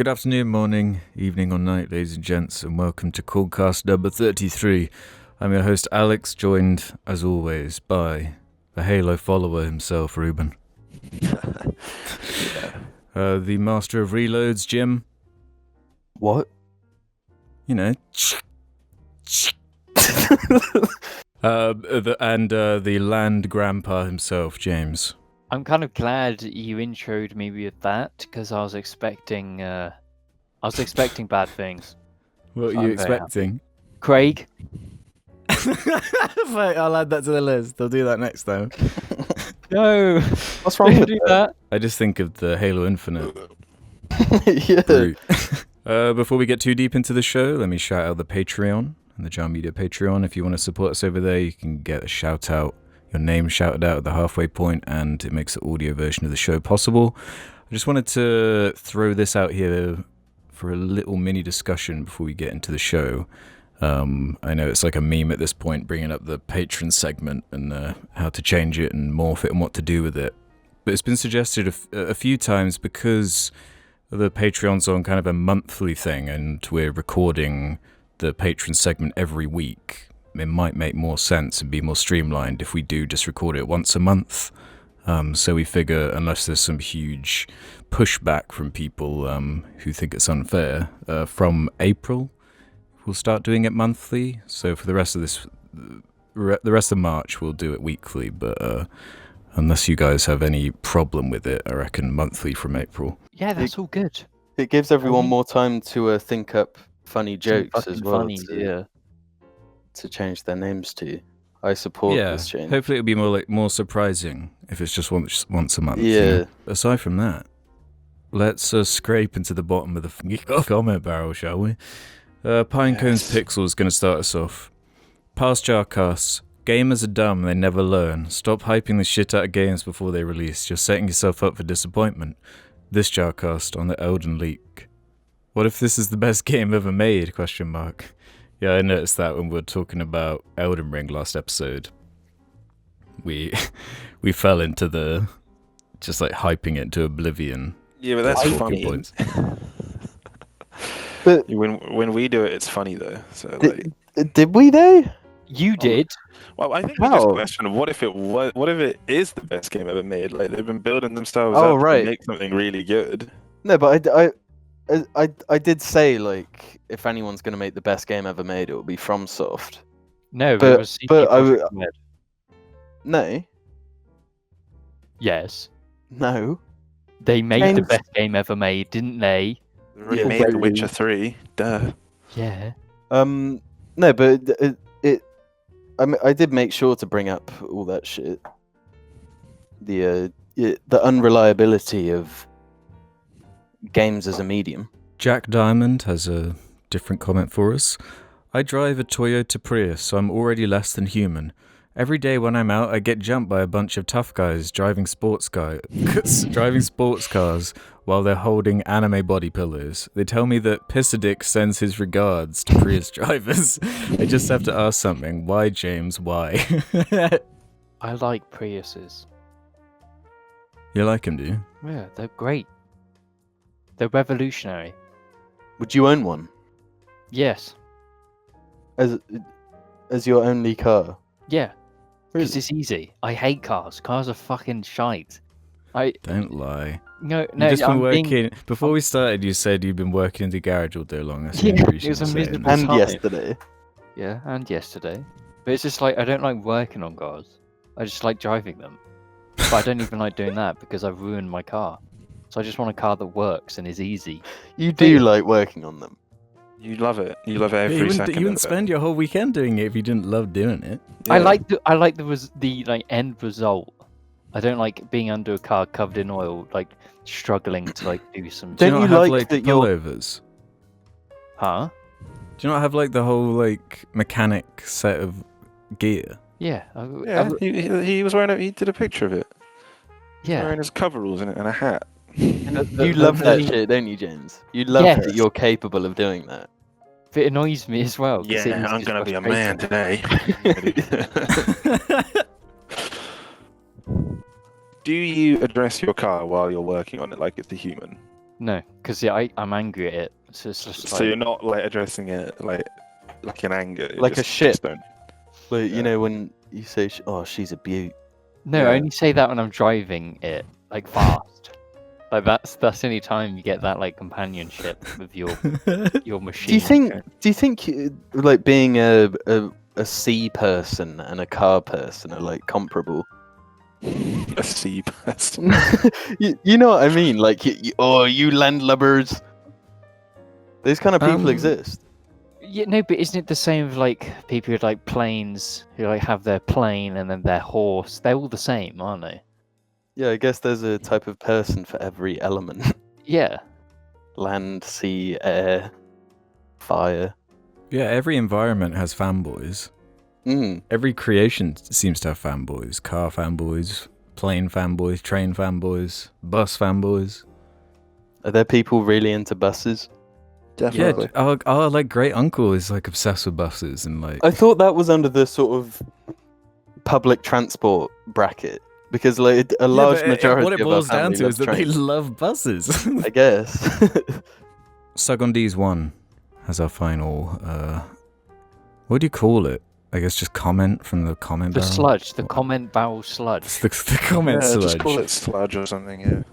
Good afternoon, morning, evening or night, ladies and gents, and welcome to Corncast number 33. I'm your host Alex, joined, as always, by the Halo follower himself, Ruben. The master of reloads, Jim. What? You know. The land grandpa himself, James. I'm kind of glad you introed me with that, because I was expecting bad things. What are you expecting? Craig? Right, I'll add that to the list. I'll do that next time. No! What's wrong with that? I just think of the Halo Infinite. Yeah. Brute. Before we get too deep into the show, let me shout out the Patreon and the Jar Media Patreon. If you want to support us over there, you can get a shout out, your name shouted out at the halfway point, and it makes the audio version of the show possible. I just wanted to throw this out here for a little mini discussion before we get into the show. I know it's like a meme at this point, bringing up the patron segment and how to change it and morph it and what to do with it. But it's been suggested a few times because the Patreon's on kind of a monthly thing and we're recording the patron segment every week. It might make more sense and be more streamlined if we do just record it once a month. So we figure, unless there's some huge pushback from people who think it's unfair, from April we'll start doing it monthly. So for the rest of the rest of March we'll do it weekly. But unless you guys have any problem with it, I reckon monthly from April. Yeah, that's all good. It gives everyone more time to think up funny jokes as well. Funny, yeah. To change their names to. I support this change. Hopefully it'll be more surprising if it's just once a month. Yeah. You know? Aside from that, let's scrape into the bottom of the comment barrel, shall we? Pinecone's Pixel is going to start us off. Past Jarcasts. Gamers are dumb, they never learn. Stop hyping the shit out of games before they release. You're setting yourself up for disappointment. This Jarcast on the Elden Leak. What if this is the best game ever made? ? Yeah, I noticed that when we were talking about Elden Ring last episode. We fell into the just like hyping it to oblivion. Yeah, but that's funny. Points. But When we do it, it's funny though. So did we though? You did. well, I think we just questioned what if it is the best game ever made? Like they've been building themselves up to make something really good. No, but I did say, like, if anyone's going to make the best game ever made, it will be FromSoft. No, But- it was No. Yes. No. They made the James- best game ever made, didn't they? They already Yeah. made The Witcher 3. Duh. Yeah. No, but I did make sure to bring up all that shit. The unreliability of games as a medium. Jack Diamond has a different comment for us. I drive a Toyota Prius, so I'm already less than human. Every day when I'm out, I get jumped by a bunch of tough guys driving sports cars while they're holding anime body pillows. They tell me that Pissadick sends his regards to Prius drivers. I just have to ask something. Why, James? Why? I like Priuses. You like him, do you? Yeah, they're great. They're revolutionary. Would you own one Yes. as your only car? Yeah. Because it's easy. I hate cars. Cars are fucking shite. Don't lie. No, You've just been I'm working. being- Before we started, you said you've been working in the garage all day long. That's Yeah, the reason it was a I'm saying miserable this. And Sorry. yesterday. Yeah, and yesterday. But it's just like, I don't like working on cars. I just like driving them. But I don't even like doing that because I've ruined my car. So I just want a car that works and is easy. You do like working on them. You love it. You love You every wouldn't, second. you wouldn't of it. spend your whole weekend doing it if you didn't love doing it. I Yeah. like the end result. I don't like being under a car covered in oil, like struggling to like do some. Do you Don't not you have like that you're- pullovers? Huh? Do you not have like the whole like mechanic set of gear? Yeah. Yeah, he was wearing it. He did a picture of it. Yeah. Wearing his coveralls and a hat. You love that shit, don't you, James? You love Yes. that you're capable of doing that. It annoys me as well. 'cause it Yeah, is I'm just gonna be a man frustrating. today. Do you address your car while you're working on it like it's a human? No, because I'm angry at it. So it's just So you're not like addressing it like in anger. Like a shit. Just don't. But you know when you say, "Oh, she's a beaut." No, Yeah. I only say that when I'm driving it like fast. Like that's the only time you get that like companionship with your machine. Do you think like being a sea person and a car person are like comparable? A sea person. you know what I mean? Like you landlubbers. Those kind of people exist. Yeah, no, but isn't it the same with like people with like planes who like have their plane and then their horse? They're all the same, aren't they? Yeah, I guess there's a type of person for every element. Yeah. Land, sea, air, fire. Yeah, every environment has fanboys. Every creation seems to have fanboys. Car fanboys, plane fanboys, train fanboys, bus fanboys. Are there people really into buses? Definitely. Yeah, our like great uncle is like obsessed with buses and like. I thought that was under the sort of public transport bracket because like a large majority what it of boils our down family to is love that they trains, love buses. I guess. Sugondees 1 has our final. What do you call it? I guess just comment from the comment The barrel? sludge, the comment barrel sludge. It's the comment sludge. Just call it sludge or something. Yeah.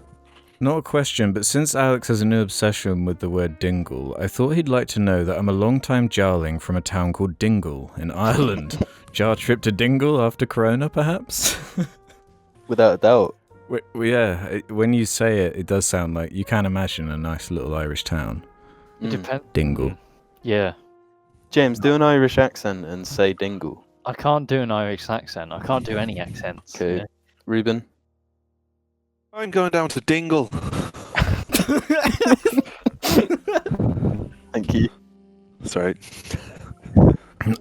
Not a question, but since Alex has a new obsession with the word dingle, I thought he'd like to know that I'm a long-time jarling from a town called Dingle in Ireland. Jar trip to Dingle after Corona, perhaps? Without a doubt. Yeah, when you say it, it does sound like you can imagine a nice little Irish town. It depends. Dingle. Yeah. James, do an Irish accent and say dingle. I can't do an Irish accent. I can't do any accents. Okay. you know? Ruben? I'm going down to Dingle. Thank you. Sorry.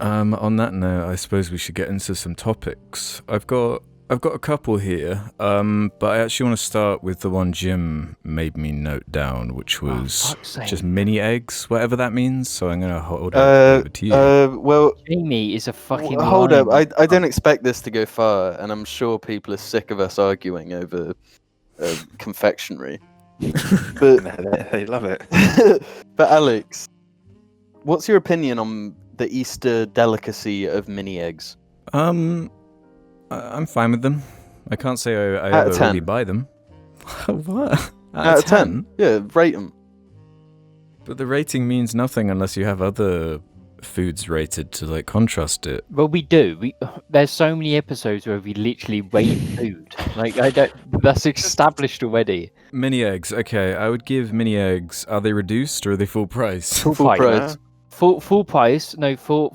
On that note, I suppose we should get into some topics. I've got a couple here, but I actually want to start with the one Jim made me note down, which was just mini eggs, whatever that means. So I'm going to hold it over to you. Well, Jamie is a fucking hold up. lion. I don't expect this to go far, and I'm sure people are sick of us arguing over confectionery. But They love it. but Alex, what's your opinion on the Easter delicacy of mini eggs? I'm fine with them. I can't say I Out of ever 10. really buy them. What? Out of 10? Yeah, rate them. But the rating means nothing unless you have other foods rated to like contrast it. Well, we do. There's so many episodes where we literally rate food. Like that's established already. Mini eggs. Okay, I would give mini eggs. Are they reduced or are they full price? Full price. Full price. No, for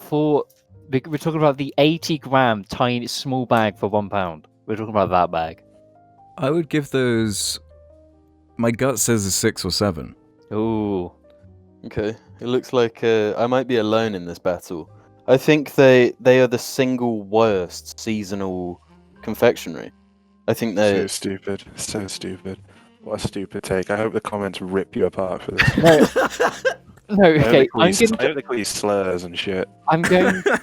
we're talking about the 80-gram tiny small bag for £1. We're talking about that bag. I would give those. My gut says a 6 or 7. Ooh. Okay. It looks like I might be alone in this battle. I think they are the single worst seasonal confectionery. I think So stupid. So stupid. What a stupid take. I hope the comments rip you apart for this. No, okay. I hope they call you slurs and shit. I'm going to.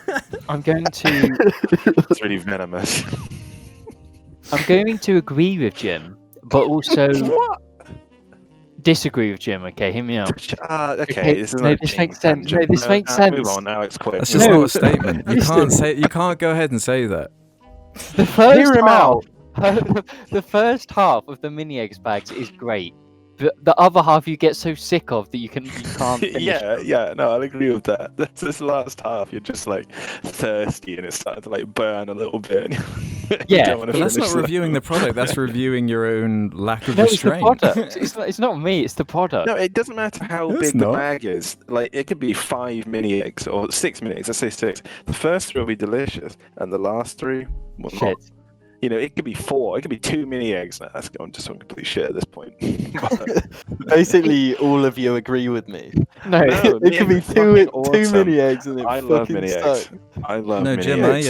It's really venomous. I'm going to agree with Jim, but also disagree with Jim. Okay, hear me out. Okay, this is no, not this a makes tangent. sense. No, this makes sense. Move on now. It's quick. That's just No. not a statement. You can't go ahead and say that. The first Hear him out. The first half of the mini eggs bags is great. The other half you get so sick of that you can't finish. Yeah, no, I'll agree with that. This last half, you're just like thirsty and it's starting to like burn a little bit. Yeah, But that's not reviewing the product. That's reviewing your own lack of No, it's the restraint. product. It's not me. It's the product. No, it doesn't matter how It's big the not. bag is. Like, it could be 5 mini eggs or 6 mini eggs. Let's say 6. The first 3 will be delicious, and the last 3 will not. Shit. You know, it could be 4. It could be 2 mini eggs. Nah, that's going to some complete shit at this point. Basically, all of you agree with me. No, It could be fucking two awesome. mini eggs and it I love fucking mini stuck. eggs. I love No, mini Jim, eggs.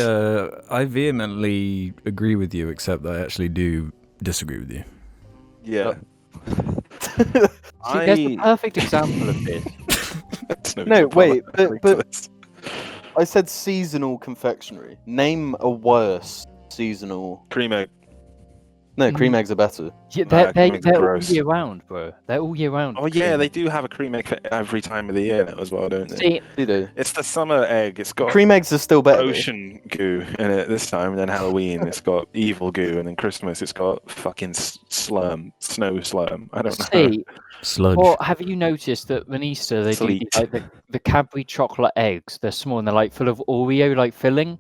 I vehemently agree with you, except that I actually do disagree with you. Yeah. See, there's a perfect example of this. That's No, wait, example. but- I said seasonal confectionery. Name a worse seasonal. Cream egg. No, cream eggs are better. Yeah, Nah, cream eggs are they're all gross. year round, bro. They're all year round. Oh yeah, they do have a cream egg for every time of the year now as well, don't they? See, Do they? It's the summer egg. It's got Cream eggs are still better. Though. ocean goo in it this time, and then Halloween it's got evil goo, and then Christmas it's got fucking slurm, snow slurm. I don't know. see, Sludge. well, have you noticed that when Easter they Sleet. do like the Cadbury chocolate eggs? They're small and they're like full of Oreo like filling.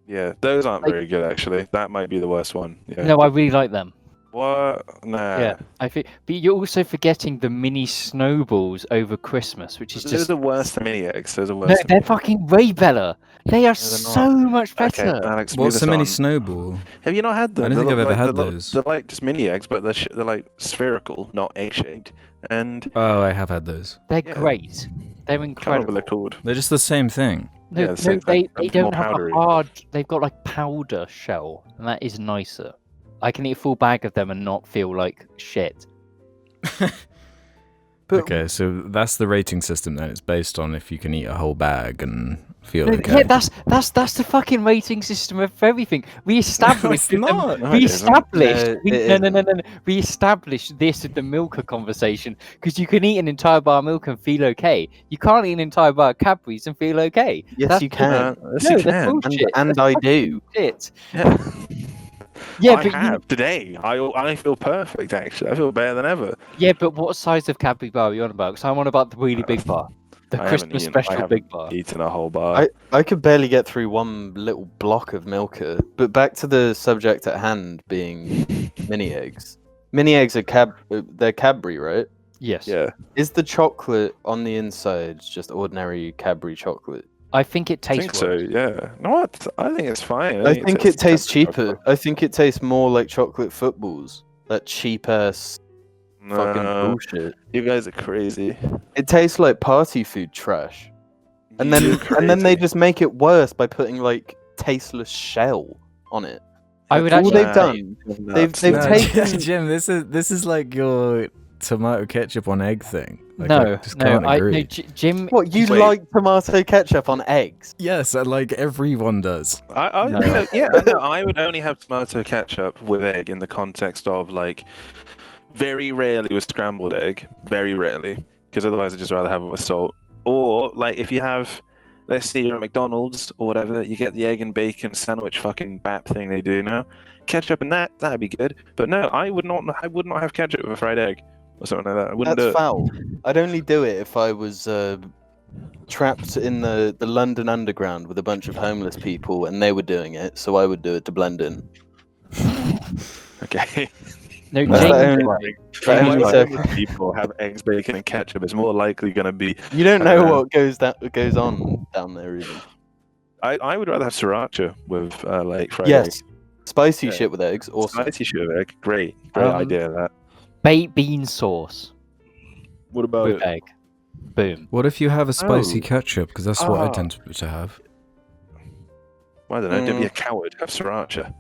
Yeah, those aren't Like- very good actually. That might be the worst one. Yeah. No, I really like them. What? Nah. Yeah, I think. But you're also forgetting the mini snowballs over Christmas, which is Those just are worse than mini eggs. Those are worse. no, than they're mini- fucking way better. They are they're so not. much Okay, better. Alex, move What's us the mini on. snowball? Have you not had them? I don't think I've ever had they're those. They're like just mini eggs, but they're like spherical, not egg shaped. And Oh, I have had those. They're Yeah. great. They're I can't remember incredible. what they're called. They're just the same thing. No, Yeah, the same thing. they And more don't have powdery. a hard. They've got like powder shell, and that is nicer. I can eat a full bag of them and not feel like shit. But Okay, so that's the rating system then. It's based on if you can eat a whole bag and feel No, okay. yeah, that's the fucking rating system of everything. We established. it's not. No, We it isn't. established. No, we, it no, no, no, no, no. We established this at the Milker conversation because you can eat an entire bar of milk and feel okay. You can't eat an entire bar of Cadbury's and feel okay. yes, That's you can. Yes, No, you that's can. bullshit. And That's I fucking do. Shit. Yeah. Yeah, I but have today. I feel perfect actually. I feel better than ever. but what size of Cadbury bar are you on about? Because I'm on about the really big bar, the I haven't Christmas eaten- I special haven't big bar. Eating a whole bar. I could barely get through one little block of Milka. But back to the subject at hand being mini eggs. Mini eggs are they're Cadbury, right? Yes. Yeah. Is the chocolate on the inside just ordinary Cadbury chocolate? I think it I tastes think so. worse. Yeah. No, what? I think it's fine. I think it tastes cheaper. chocolate. I think it tastes more like chocolate footballs. That cheap ass fucking No, bullshit. you guys are crazy. It tastes like party food trash. And You're then they crazy. just make it worse by putting like tasteless shell on it. I would That's all actually. they've done. Nuts. they've No, taken- Jim, this is like your tomato ketchup on egg thing. Like, No, I just can't no, agree. Jim. What, you Wait. like tomato ketchup on eggs? Yes, like everyone does. No. I would only have tomato ketchup with egg in the context of like very rarely with scrambled egg, very rarely, because otherwise I'd just rather have it with salt. Or like if you have, let's say you're at McDonald's or whatever, you get the egg and bacon sandwich fucking bap thing they do now, ketchup and that'd be good. But no, I would not have ketchup with a fried egg or something like that. I wouldn't That's do it. foul. I'd only do it if I was trapped in the London Underground with a bunch of homeless people and they were doing it, so I would do it to blend in. Okay. No, That's James. the only- right. the only Why circ- would people have eggs, bacon, and ketchup? It's more likely going to be. You don't know Uh, what goes on down there, even. I would rather have sriracha with like fried Yes, eggs. spicy Yeah. shit with eggs. Awesome. Spicy shit with egg. Great Um, idea. That. Baked bean sauce What about with egg. Boom. What if you have a spicy Oh. ketchup? Because that's what I Ah. tend to have. I don't know. Don't be a coward. Have siracha.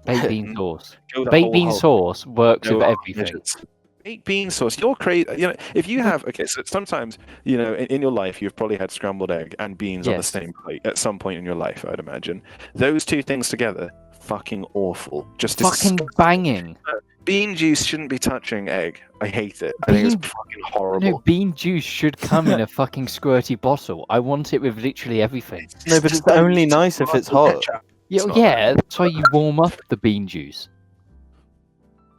Baked bean sauce. Go the Baked whole bean hog. sauce works Go with the everything. midgets. Baked bean sauce. You're crazy. You know, if you have so sometimes in your life you've probably had scrambled egg and beans on the Yes. same plate at some point in your life. I'd imagine those two things together, fucking awful. Just Fucking banging. bean juice shouldn't be touching egg. I hate it. I think it's Bean- fucking horrible. No, bean juice should come in a fucking squirty bottle. I want it with literally everything. No, but it's Just don't only use nice if it's tomato hot. ketchup. Yeah, It's not yeah, that's why you warm up the bean juice.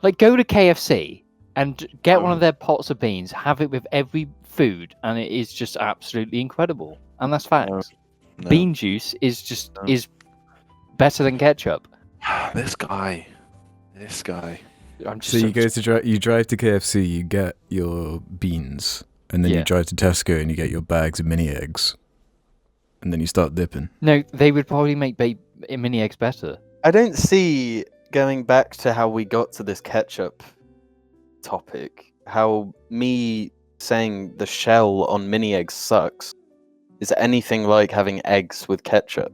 Like, go to KFC and get one of their pots of beans, have it with every food, and it is just absolutely incredible. And that's facts. No. Bean juice is just No. is better than ketchup. This guy. I'm just So you go to you drive to KFC, you get your beans, and then Yeah. you drive to Tesco and you get your bags of mini eggs, and then you start dipping. No, they would probably make mini eggs better. I don't see, going back to how we got to this ketchup topic, how me saying the shell on mini eggs sucks is anything like having eggs with ketchup.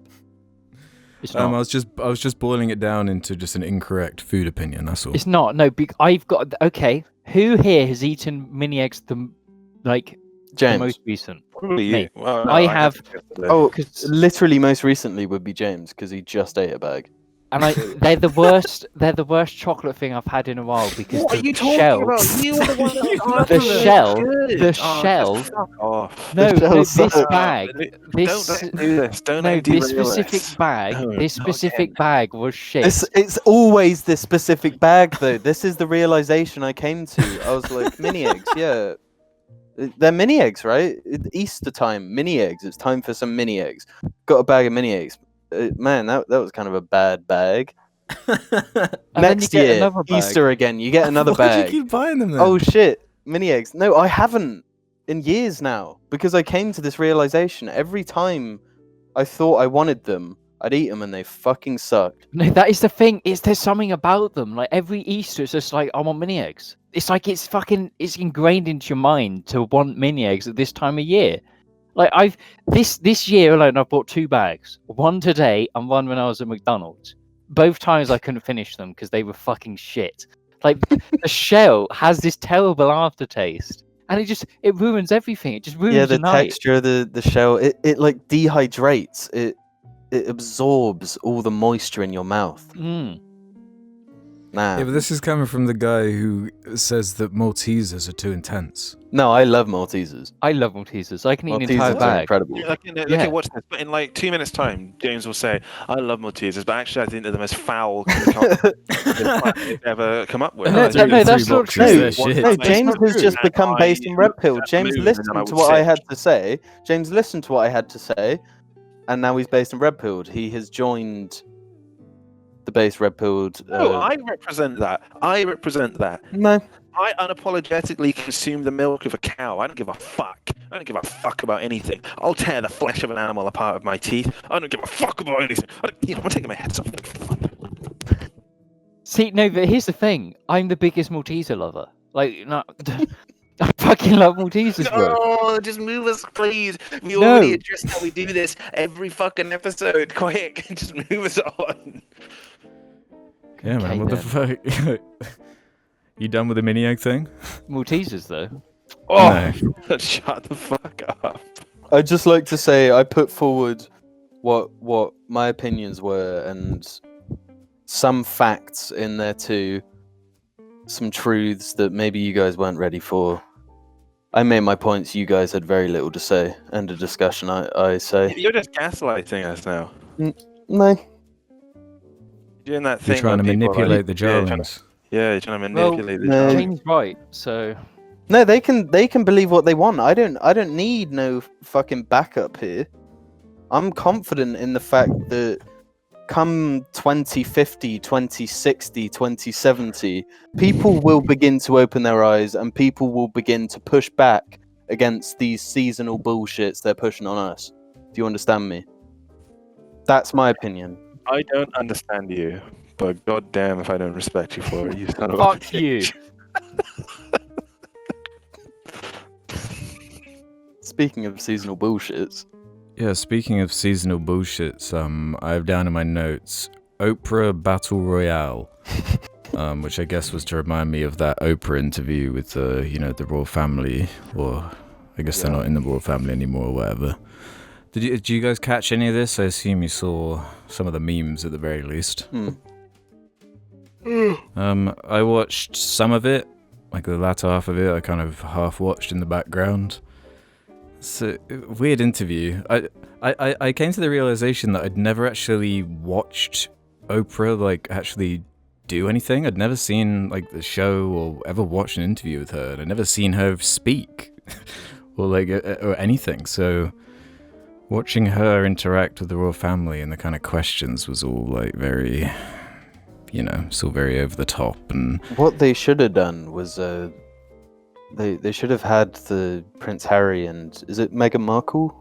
It's not. I was just boiling it down into just an incorrect food opinion. That's all. It's not. No, I've got. Okay, who here has eaten mini eggs the James. most recent? Probably Me. you. Well, I no, have- guess yesterday. Oh, 'Cause- literally most recently would be James because he just ate a bag. And they're the worst. They're the worst chocolate thing I've had in a while because What are the you talking shell, about? You were the one that love the them. shell, Good. the Oh, shell. just fuck off. No, shell no, this sucks. bag, this Don't do this. Don't no, derail this specific this. bag, No, this not specific again. bag was shit. It's always this specific bag, though. This is the realization I came to. I was like, mini eggs, yeah. They're mini eggs, right? Easter time, mini eggs. It's time for some mini eggs. Got a bag of mini eggs. Man, that was kind of a bad bag. And then you Next get year, another bag. Easter again, you get another Why bag. do you keep buying them then? Oh shit, mini eggs. No, I haven't in years now because I came to this realization. Every time I thought I wanted them, I'd eat them and they fucking sucked. No, that is the thing. There's something about them. Like every Easter, it's just like I want mini eggs. It's like it's ingrained into your mind to want mini eggs at this time of year. Like this year alone, I've bought 2 bags. One today and one when I was at McDonald's. Both times I couldn't finish them because they were fucking shit. Like the shell has this terrible aftertaste, and it ruins everything. It just ruins Yeah, the your night. texture of the shell, it like dehydrates. It absorbs all the moisture in your mouth. Mm. Nah. Yeah, but this is coming from the guy who says that Maltesers are too intense. No, I love Maltesers. I love Maltesers. I can eat an Maltesers entire are bag. incredible. Yeah. Watch this. But in like 2 minutes' time, James will say, "I love Maltesers," but actually, I think they're the most foul they've ever come up with. No, Three- no, that's three not boxes, true. they're shit. No, That's James not has true. just And become I based in Red Pill. looked at James the moon listened and I to would what I sit. had to say. James listened to what I had to say, and now he's based in Red Pilled. He has joined the base Red Pilled. No, I represent that. I represent that. No, I unapologetically consume the milk of a cow. I don't give a fuck. I don't give a fuck about anything. I'll tear the flesh of an animal apart with my teeth. I don't give a fuck about anything. I'm taking my head off. See, no, but here's the thing. I'm the biggest Malteser lover. Like, no, I fucking love Maltesers, bro. No, just move us, please. We No. already addressed how we do this every fucking episode. Quick, just move us on. Yeah, man, Okay, what the fuck? You done with the mini egg thing? Maltesers, though. No. Shut the fuck up. I'd just like to say I put forward what my opinions were and some facts in there too, some truths that maybe you guys weren't ready for. I made my points. You guys had very little to say. End of discussion. I say You're just gaslighting us now. no. You're doing that You're thing. trying to where people are manipulate the like, yeah, Jarlings. you're trying to Well, manipulate the no. Jarlings. James right, so No, they can believe what they want. I don't need no fucking backup here. I'm confident in the fact that come 2050, 2060, 2070, people will begin to open their eyes and people will begin to push back against these seasonal bullshits they're pushing on us. Do you understand me? That's my opinion. I don't understand you, but goddamn if I don't respect you for it, you son of a fuck bitch. you. Speaking of seasonal bullshits, Yeah, speaking of seasonal bullshits, I have down in my notes Oprah Battle Royale, which I guess was to remind me of that Oprah interview with the royal family, or I guess they're not in the royal family anymore or whatever. Did you guys catch any of this? I assume you saw some of the memes at the very least. I watched some of it, like the latter half of it. I kind of half watched in the background. It's a weird interview. I came to the realization that I'd never actually watched Oprah like actually do anything. I'd never seen like the show or ever watched an interview with her, and I'd never seen her speak or like or anything. So watching her interact with the royal family and the kind of questions was all like very, it's all very over the top. And what they should have done was they should have had the Prince Harry and is it Meghan Markle?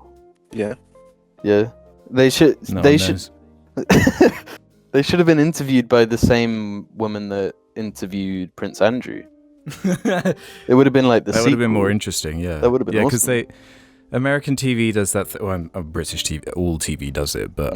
Yeah. Yeah. They should no they one should knows. they should have been interviewed by the same woman that interviewed Prince Andrew. It would have been like the That would have been sequel. more interesting, yeah. That would have been because awesome. American TV does that. British TV, all TV does it, but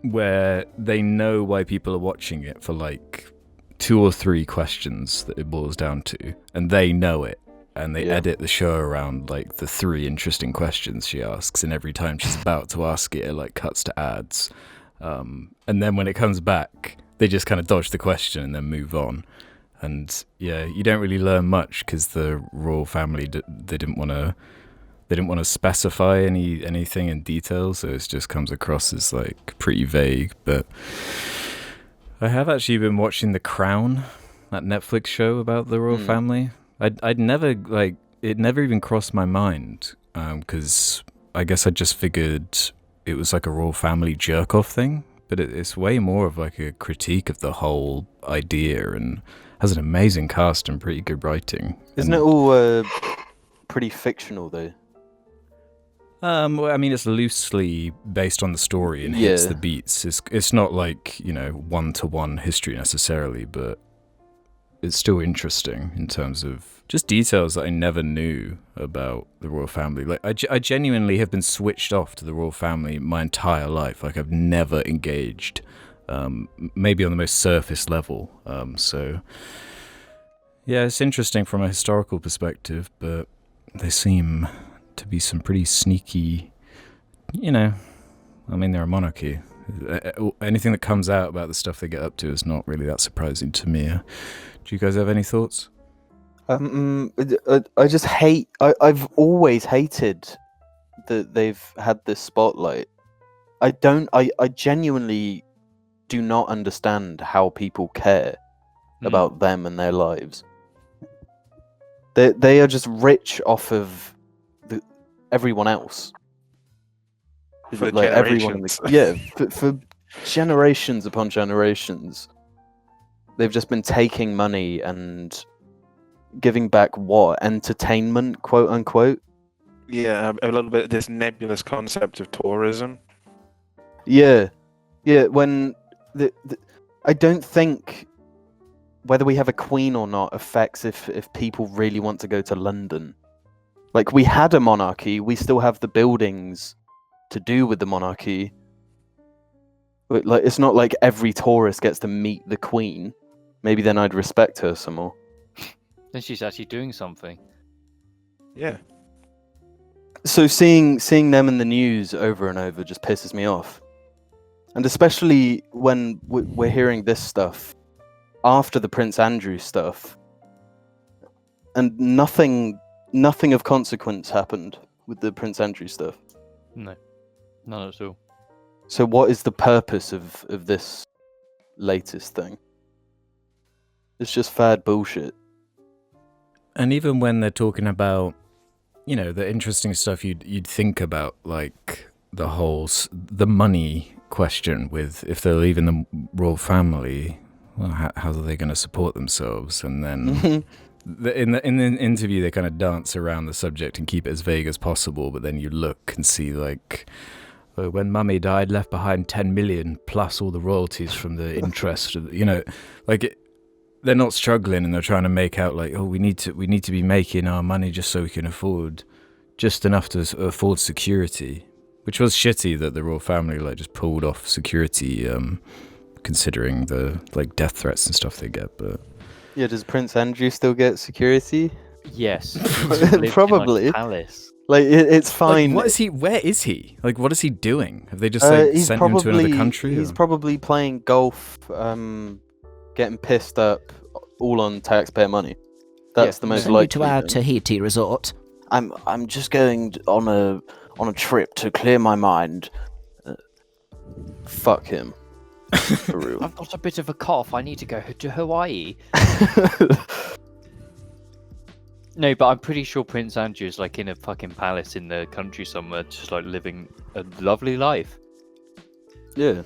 where they know why people are watching it for like 2 or 3 questions that it boils down to, and they know it, and they edit the show around like the 3 interesting questions she asks, and every time she's about to ask it, it like cuts to ads. And then when it comes back, they just kind of dodge the question and then move on. And yeah, you don't really learn much because the royal family they didn't want to specify anything in detail, so it just comes across as like pretty vague. But I have actually been watching The Crown, that Netflix show about the royal family. I'd never it never even crossed my mind because I guess I just figured it was like a royal family jerk off thing. But it's way more of like a critique of the whole idea and has an amazing cast and pretty good writing. Isn't it all pretty fictional though? Well, I mean, it's loosely based on the story and hits the beats. It's not like, one-to-one history necessarily, but it's still interesting in terms of just details that I never knew about the royal family. Like, I genuinely have been switched off to the royal family my entire life. Like, I've never engaged, maybe on the most surface level. So, yeah, it's interesting from a historical perspective, but they seem to be some pretty sneaky, I mean, they're a monarchy. Anything that comes out about the stuff they get up to is not really that surprising to me. Do you guys have any thoughts? I just hate. I've always hated that they've had this spotlight. I genuinely do not understand how people care about them and their lives. They are just rich off of everyone else. For like everyone, generations. for generations upon generations, they've just been taking money and giving back entertainment, quote unquote. Yeah, a little bit of this nebulous concept of tourism. Yeah. When I don't think whether we have a queen or not affects if people really want to go to London. Like, we had a monarchy, we still have the buildings to do with the monarchy. But, like, it's not like every tourist gets to meet the queen. Maybe then I'd respect her some more. Then she's actually doing something. Yeah. So seeing them in the news over and over just pisses me off. And especially when we're hearing this stuff after the Prince Andrew stuff, and nothing of consequence happened with the Prince Andrew stuff. No, none at all. So what is the purpose of this latest thing? It's just fad bullshit. And even when they're talking about, the interesting stuff you'd think about, like the money question with if they're leaving the royal family, well, how are they going to support themselves? And then in the interview, they kind of dance around the subject and keep it as vague as possible. But then you look and see, like, when Mummy died, left behind 10 million plus all the royalties from the interest. They're not struggling, and they're trying to make out like, we need to be making our money just so we can afford just enough to afford security, which was shitty that the royal family just pulled off security, considering the death threats and stuff they get. But yeah, does Prince Andrew still get security? Yes, probably. In, palace. It's fine. What is he? Where is he? What is he doing? Have they just sent him to another country? He's probably playing golf, getting pissed up, all on taxpayer money. That's the most likely. To our Tahiti resort. I'm just going on a trip to clear my mind. Fuck him. For real. I've got a bit of a cough. I need to go to Hawaii. No, but I'm pretty sure Prince Andrew's in a fucking palace in the country somewhere, just living a lovely life. Yeah.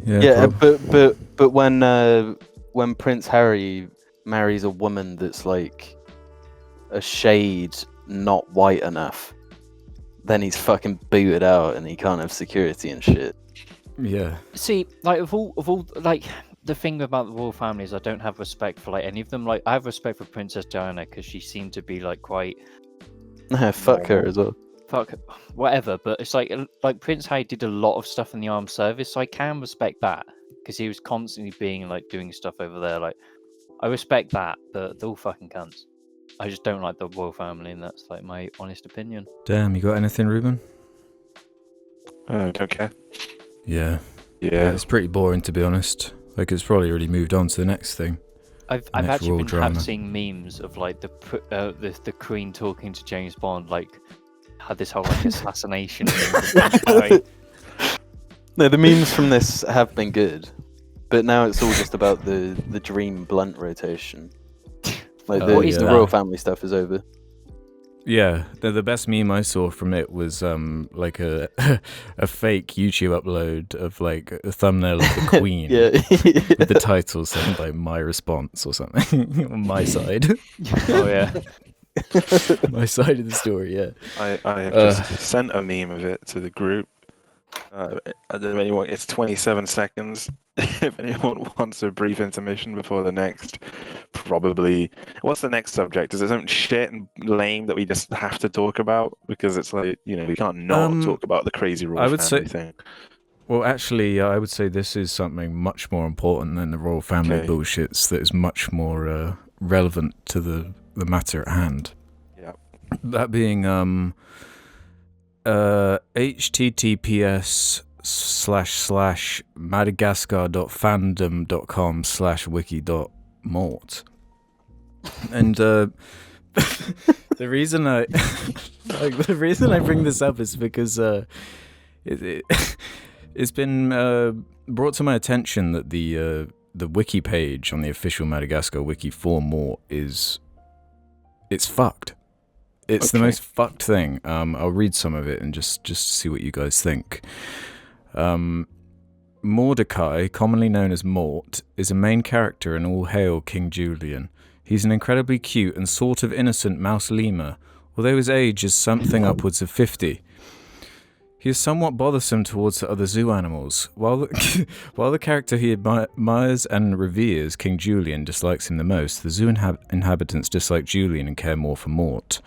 Yeah. But when Prince Harry marries a woman that's a shade not white enough, then he's fucking booted out and he can't have security and shit. Yeah. See, of all the thing about the royal family is I don't have respect for any of them. I have respect for Princess Diana because she seemed to be quite. Fuck her as well. Fuck whatever, but it's like Prince Harry did a lot of stuff in the armed service, so I can respect that because he was constantly being doing stuff over there. I respect that, but they're all fucking cunts. I just don't like the royal family, and that's my honest opinion. Damn, you got anything, Ruben? Don't care. Yeah. Yeah. It's pretty boring, to be honest. Like, it's probably already moved on to the next thing. I've next actually royal been drama. seeing memes of like the Queen talking to James Bond, like had this whole like assassination. Thing. No, the memes from this have been good, but now it's all just about the dream blunt rotation. Like Oh, the yeah. royal family stuff is over. Yeah, the best meme I saw from it was like a a fake YouTube upload of like a thumbnail of the Queen Yeah. with the title saying like "My Response" or something on my side. Oh yeah. My side of the story. Yeah. I have just sent a meme of it to the group. I don't know if anyone. It's 27 seconds. If anyone wants a brief intermission before the next, probably. What's the next subject? Is it something shit and lame that we just have to talk about? Because it's like, we can't not talk about the crazy royal I would family say- thing. Well, actually, I would say this is something much more important than the royal family Okay. bullshits. That is much more relevant to the matter at hand. Yeah. That being https://madagascar.fandom.com/wiki.mort. And the reason I the reason I bring this up is because it's been brought to my attention that the wiki page on the official Madagascar wiki for Mort is fucked. It's the Okay. most fucked thing. I'll read some of it and just see what you guys think. Mordecai, commonly known as Mort, is a main character in All Hail King Julian. He's an incredibly cute and sort of innocent mouse lemur, although his age is something upwards of 50. He is somewhat bothersome towards the other zoo animals. While the character he admires and reveres, King Julian, dislikes him the most, the zoo inhabitants dislike Julian and care more for Mort.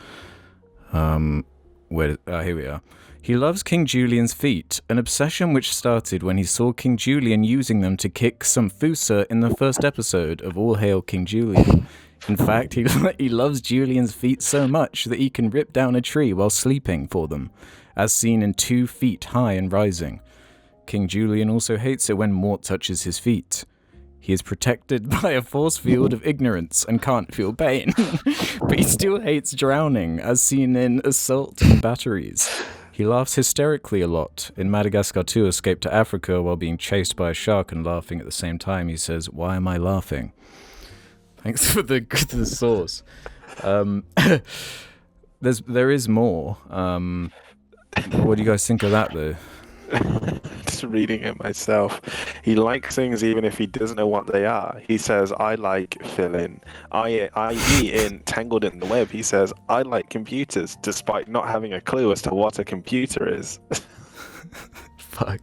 Here we are. He loves King Julian's feet, an obsession which started when he saw King Julian using them to kick some Fusa in the first episode of All Hail King Julian. In fact, he loves Julian's feet so much that he can rip down a tree while sleeping for them, as seen in 2 feet high and rising. King Julian also hates it when Mort touches his feet. He is protected by a force field of ignorance and can't feel pain, but he still hates drowning, as seen in Assault and Batteries. He laughs hysterically a lot. In Madagascar 2, Escape to Africa, while being chased by a shark and laughing at the same time, he says, "Why am I laughing?" Thanks for the source. There is more. What do you guys think of that, though? Just reading it myself. He likes things even if he doesn't know what they are. He says, "I like fill in." I.e. in Tangled in the Web, he says, "I like computers," despite not having a clue as to what a computer is. Fuck.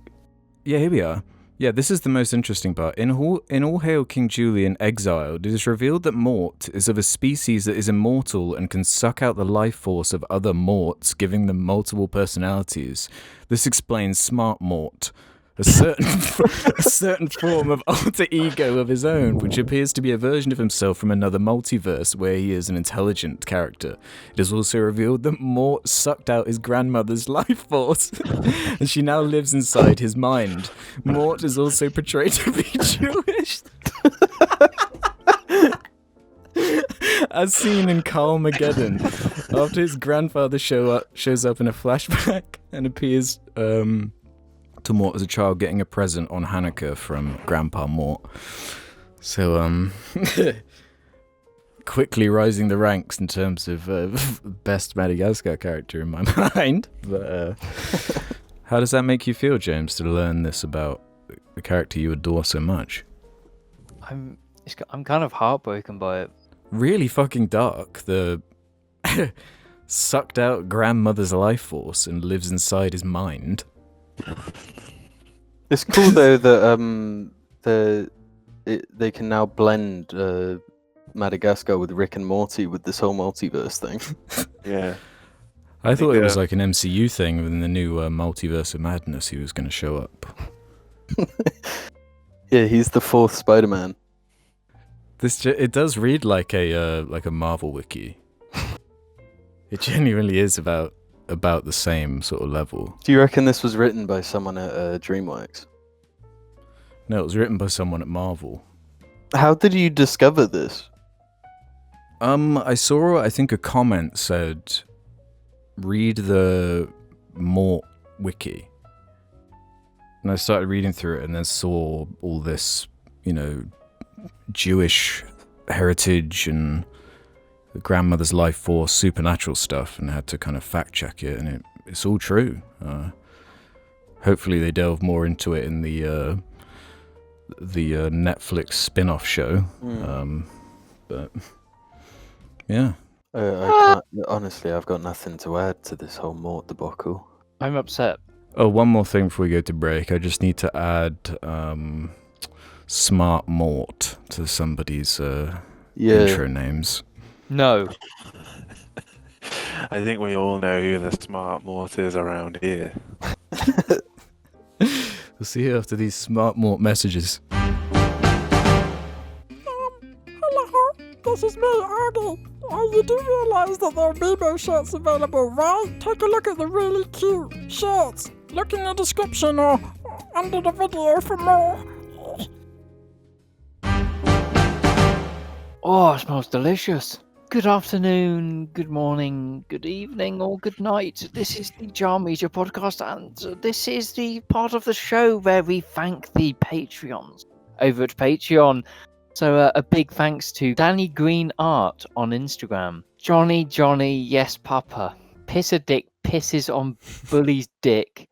Yeah, here we are. Yeah, this is the most interesting part. In All Hail King Julian Exiled, it is revealed that Mort is of a species that is immortal and can suck out the life force of other Morts, giving them multiple personalities. This explains Smart Mort, a certain form of alter ego of his own, which appears to be a version of himself from another multiverse where he is an intelligent character. It is also revealed that Mort sucked out his grandmother's life force, and she now lives inside his mind. Mort is also portrayed to be Jewish, as seen in Carlmageddon, after his grandfather shows up in a flashback and appears to Mort as a child getting a present on Hanukkah from Grandpa Mort. So, quickly rising the ranks in terms of best Madagascar character in my mind. But how does that make you feel, James, to learn this about the character you adore so much? I'm kind of heartbroken by it. Really fucking dark. The sucked out grandmother's life force and lives inside his mind. It's cool though that they can now blend Madagascar with Rick and Morty with this whole multiverse thing. Yeah. I thought it was like an MCU thing within the new Multiverse of Madness. He was going to show up. Yeah, he's the 4th Spider-Man. It does read like a Marvel wiki. It genuinely is about about the same sort of level. Do you reckon this was written by someone at DreamWorks? No, it was written by someone at Marvel. How did you discover this? I saw, I think a comment said, read the Mort Wiki. And I started reading through it and then saw all this, Jewish heritage and the grandmother's life force, supernatural stuff, and had to kind of fact check it, and it's all true. Hopefully they delve more into it in the Netflix spin-off show. But yeah. I can't, honestly, I've got nothing to add to this whole Mort debacle. I'm upset. Oh, one more thing before we go to break. I just need to add Smart Mort to somebody's intro names. No. I think we all know who the smart Mort is around here. We'll see you after these Smart Mort messages. Hello, this is me, Arnie. You do realise that there are Bebo shirts available, right? Take a look at the really cute shirts. Look in the description or under the video for more. Oh, it smells delicious. Good afternoon, good morning, good evening, or good night. This is the Jar Media Podcast, and this is the part of the show where we thank the Patreons over at Patreon. So a big thanks to Danny Green Art on Instagram. Johnny, yes papa. Pisser Dick pisses on Bully's dick.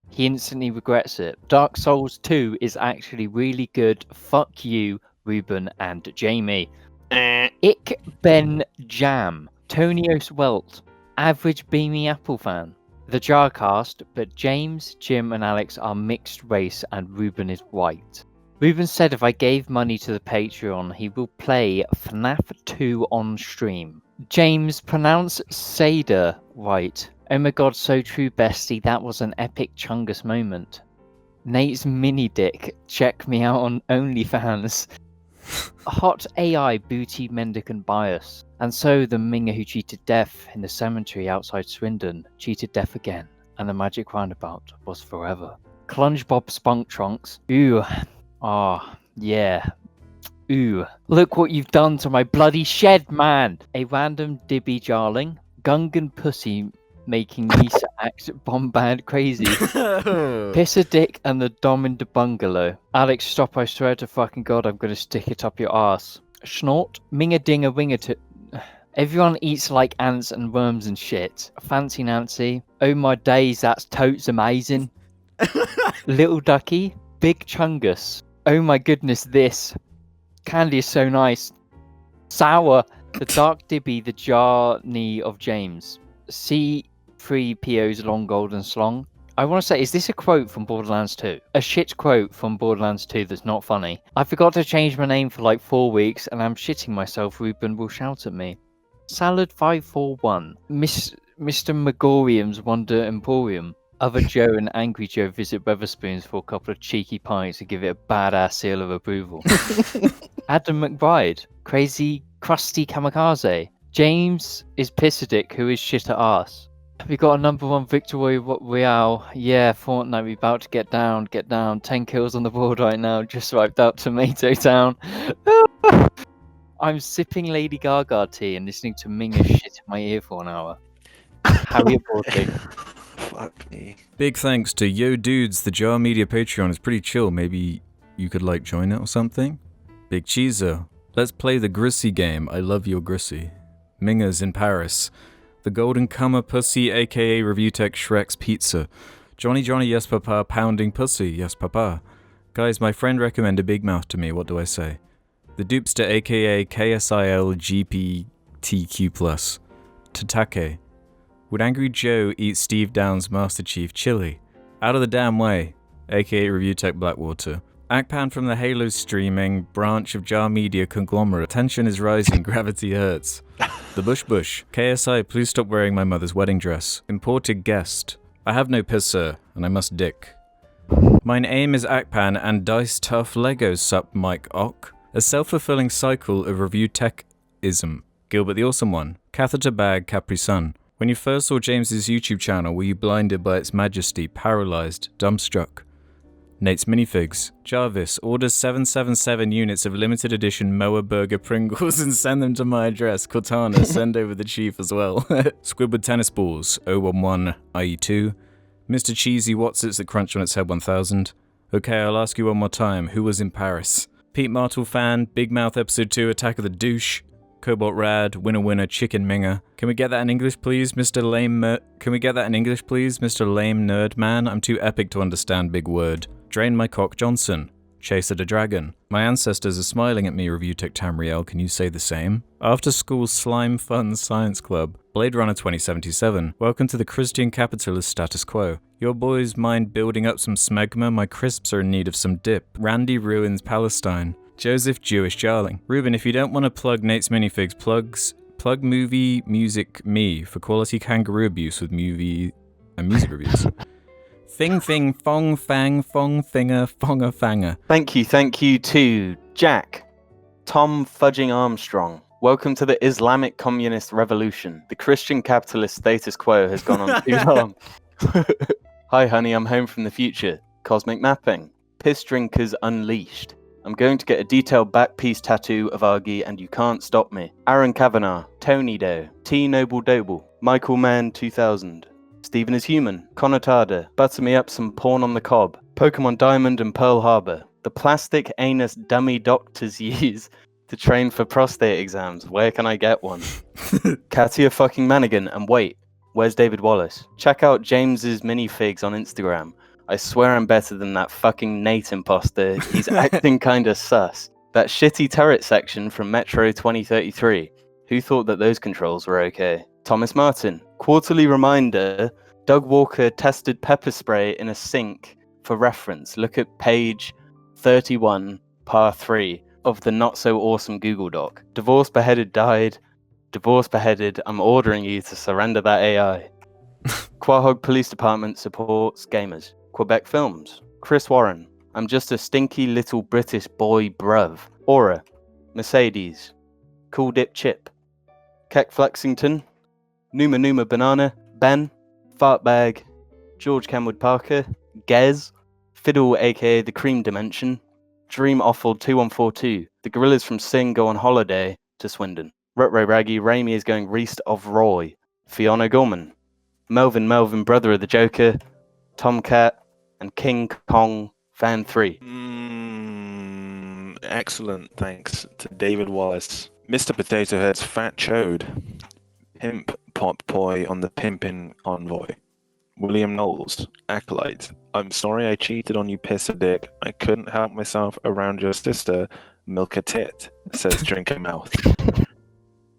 He instantly regrets it. Dark Souls 2 is actually really good. Fuck you, Ruben and Jamie. Ick Ben Jam. Tonios Welt. Average Beamy Apple fan. The Jarcast, but James, Jim and Alex are mixed race and Ruben is white. Ruben said if I gave money to the Patreon, he will play FNAF 2 on stream. James, pronounce Seder right. Oh my god, so true, bestie. That was an epic Chungus moment. Nate's mini dick. Check me out on OnlyFans. Hot AI booty mendicant bias. And so the Minger who cheated death in the cemetery outside Swindon cheated death again. And the magic roundabout was forever. Clunge Bob Spunk Trunks. Ooh. Ah, yeah. Ooh. Look what you've done to my bloody shed, man. A random dibby jarling. Gungan pussy making Lisa act bombard crazy. Pisser Dick and the Dom in the bungalow. Alex, stop, I swear to fucking god I'm gonna stick it up your ass. Snort. Minga dinga winger to... Everyone eats like ants and worms and shit. Fancy Nancy. Oh my days, that's totes amazing. Little Ducky. Big Chungus. Oh my goodness, this. Candy is so nice. Sour. The Dark Dibby, the Jar Knee of James. C3PO's Long Golden Slong. I want to say, is this a quote from Borderlands 2? A shit quote from Borderlands 2 that's not funny. I forgot to change my name for like 4 weeks and I'm shitting myself. Ruben will shout at me. Salad 541. Mr. Megorium's Wonder Emporium. Other Joe and Angry Joe visit Weatherspoons for a couple of cheeky pints to give it a badass seal of approval. Adam McBride. Crazy Crusty Kamikaze. James is Pissadick, who is shit at ass. We got a #1 victory Royale. Yeah, Fortnite, we about to get down. 10 kills on the board right now. Just swiped out Tomato Town. I'm sipping Lady Gaga tea and listening to Minga shit in my ear for an hour. Harry Aborting. Fuck me. Big thanks to Yo Dudes, the Jar Media Patreon is pretty chill. Maybe you could join it or something? Big Cheezo. Let's play the Grissy game. I love your Grissy. Minga's in Paris. The Golden Cummer Pussy, aka Review Tech Shrek's Pizza. Johnny, yes papa, pounding pussy, yes papa. Guys, my friend recommended Big Mouth to me, what do I say? The Dupster, aka KSIL GPTQ+. Tatake. Would Angry Joe eat Steve Down's Master Chief chili? Out of the damn way, aka Review Tech Blackwater. Akpan from the Halo streaming branch of Jar Media conglomerate. Tension is rising, gravity hurts. The Bush. KSI, please stop wearing my mother's wedding dress. Imported guest. I have no pisser, and I must dick. Mine aim is Akpan and Dice Tough Legos sup Mike Ock. A self-fulfilling cycle of review tech-ism. Gilbert the Awesome One. Catheter Bag Capri Sun. When you first saw James's YouTube channel, were you blinded by its majesty, paralysed, dumbstruck? Nate's Minifigs. Jarvis, order 777 units of limited edition Moa Burger Pringles and send them to my address. Cortana, send over the chief as well. Squidward Tennis Balls, 011 IE2. Mr. Cheesy Watsits that crunch on its head 1000. Okay, I'll ask you one more time. Who was in Paris? Pete Martle fan, Big Mouth Episode 2, Attack of the Douche. Cobalt Rad, Winner Winner, Chicken Minger. Can we get that in English, please, Mr. Lame Can we get that in English, please, Mr. Lame Nerd Man? I'm too epic to understand big word. Drain My Cock Johnson. Chaser the Dragon. My ancestors are smiling at me, Review Tech Tamriel. Can you say the same? After School Slime Fun Science Club. Blade Runner 2077. Welcome to the Christian capitalist status quo. Your boys mind building up some smegma? My crisps are in need of some dip. Randy ruins Palestine. Joseph Jewish Jarling. Ruben, if you don't want to plug Nate's Minifigs, plug Movie Music Me for quality kangaroo abuse with movie and music reviews. Thing Thing Fong Fang Fong Finger Fonga Fanger. Thank you to Jack, Tom Fudging Armstrong. Welcome to the Islamic Communist Revolution. The Christian capitalist status quo has gone on too long. Hi honey, I'm home from the future. Cosmic Mapping. Piss Drinkers Unleashed. I'm going to get a detailed back piece tattoo of Argy and you can't stop me. Aaron Kavanagh, Tony Doe, T Noble Doble, Michael Mann 2000, Stephen is Human, Connotada, Butter Me Up Some Porn on the Cob, Pokemon Diamond and Pearl Harbor, the plastic anus dummy doctors use to train for prostate exams. Where can I get one? Katia fucking Manigan, and wait, where's David Wallace? Check out James's Minifigs on Instagram. I swear I'm better than that fucking Nate imposter. He's acting kinda sus. That shitty turret section from Metro 2033. Who thought that those controls were okay? Thomas Martin. Quarterly reminder, Doug Walker tested pepper spray in a sink for reference. Look at page 31, par 3 of the not so awesome Google Doc. Divorce beheaded died. Divorce beheaded. I'm ordering you to surrender that AI. Quahog Police Department supports gamers. Quebec Films. Chris Warren. I'm just a stinky little British boy bruv. Aura. Mercedes. Cool Dip Chip. Keck Flexington. Numa Numa Banana. Ben. Fartbag. George Kenwood Parker. Gez. Fiddle aka The Cream Dimension. Dream Offal 2142. The gorillas from Sing go on holiday to Swindon. Rutro Raggy. Raimi is going Reest of Roy. Fiona Gorman. Melvin brother of the Joker. Tomcat. And King Kong Fan 3. Excellent, thanks to David Wallace. Mr. Potato Head's Fat Chode. Pimp Pop Poi on the Pimpin' Convoy. William Knowles, Acolyte. I'm sorry I cheated on you, piss a dick. I couldn't help myself around your sister. Milk a tit, says Drink a Mouth.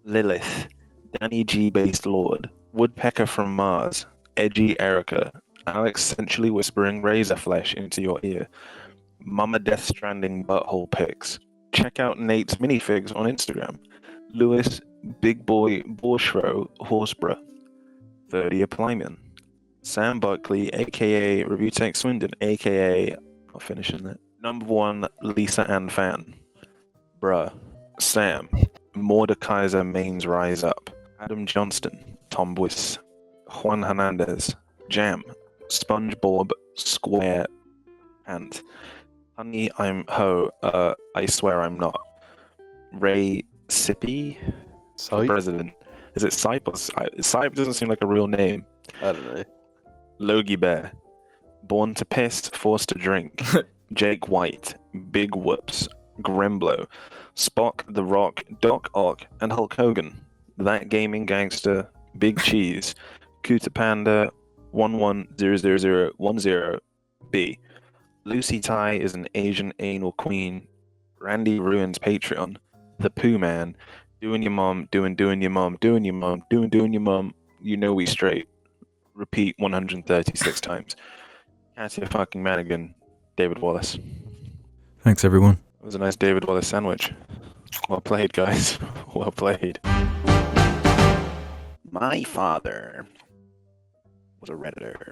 Lilith, Danny G. Based Lord. Woodpecker from Mars. Edgy Erica. Alex essentially whispering razor flesh into your ear. Mama Death Stranding butthole pics. Check out Nate's Minifigs on Instagram. Lewis Big Boy Borshro Horseborough. 30 Plyman. Sam Buckley, aka Review Tech Swindon, aka I'll finish in that. Number 1 Lisa Ann Fan. Bruh. Sam. Mordekaiser Mains Rise Up. Adam Johnston. Tom Buis. Juan Hernandez. Jam. SpongeBob Square Ant. Honey, I'm ho. I swear I'm not. Ray Sippy? President. Is it Sipe or Sipe doesn't seem like a real name. I don't know. Logie Bear. Born to Piss, Forced to Drink. Jake White. Big Whoops. Grimblow. Spock, The Rock, Doc Ock, and Hulk Hogan. That Gaming Gangster. Big Cheese. Kuta Panda. 110010B. Lucy Tai is an Asian anal queen. Randy ruins Patreon. The Pooh Man. Doing your mom, doing your mom, doing your mom, doing your mom. You know we straight. Repeat 136 times. Katia fucking Manigan. David Wallace. Thanks, everyone. It was a nice David Wallace sandwich. Well played, guys. Well played. My father was a Redditor.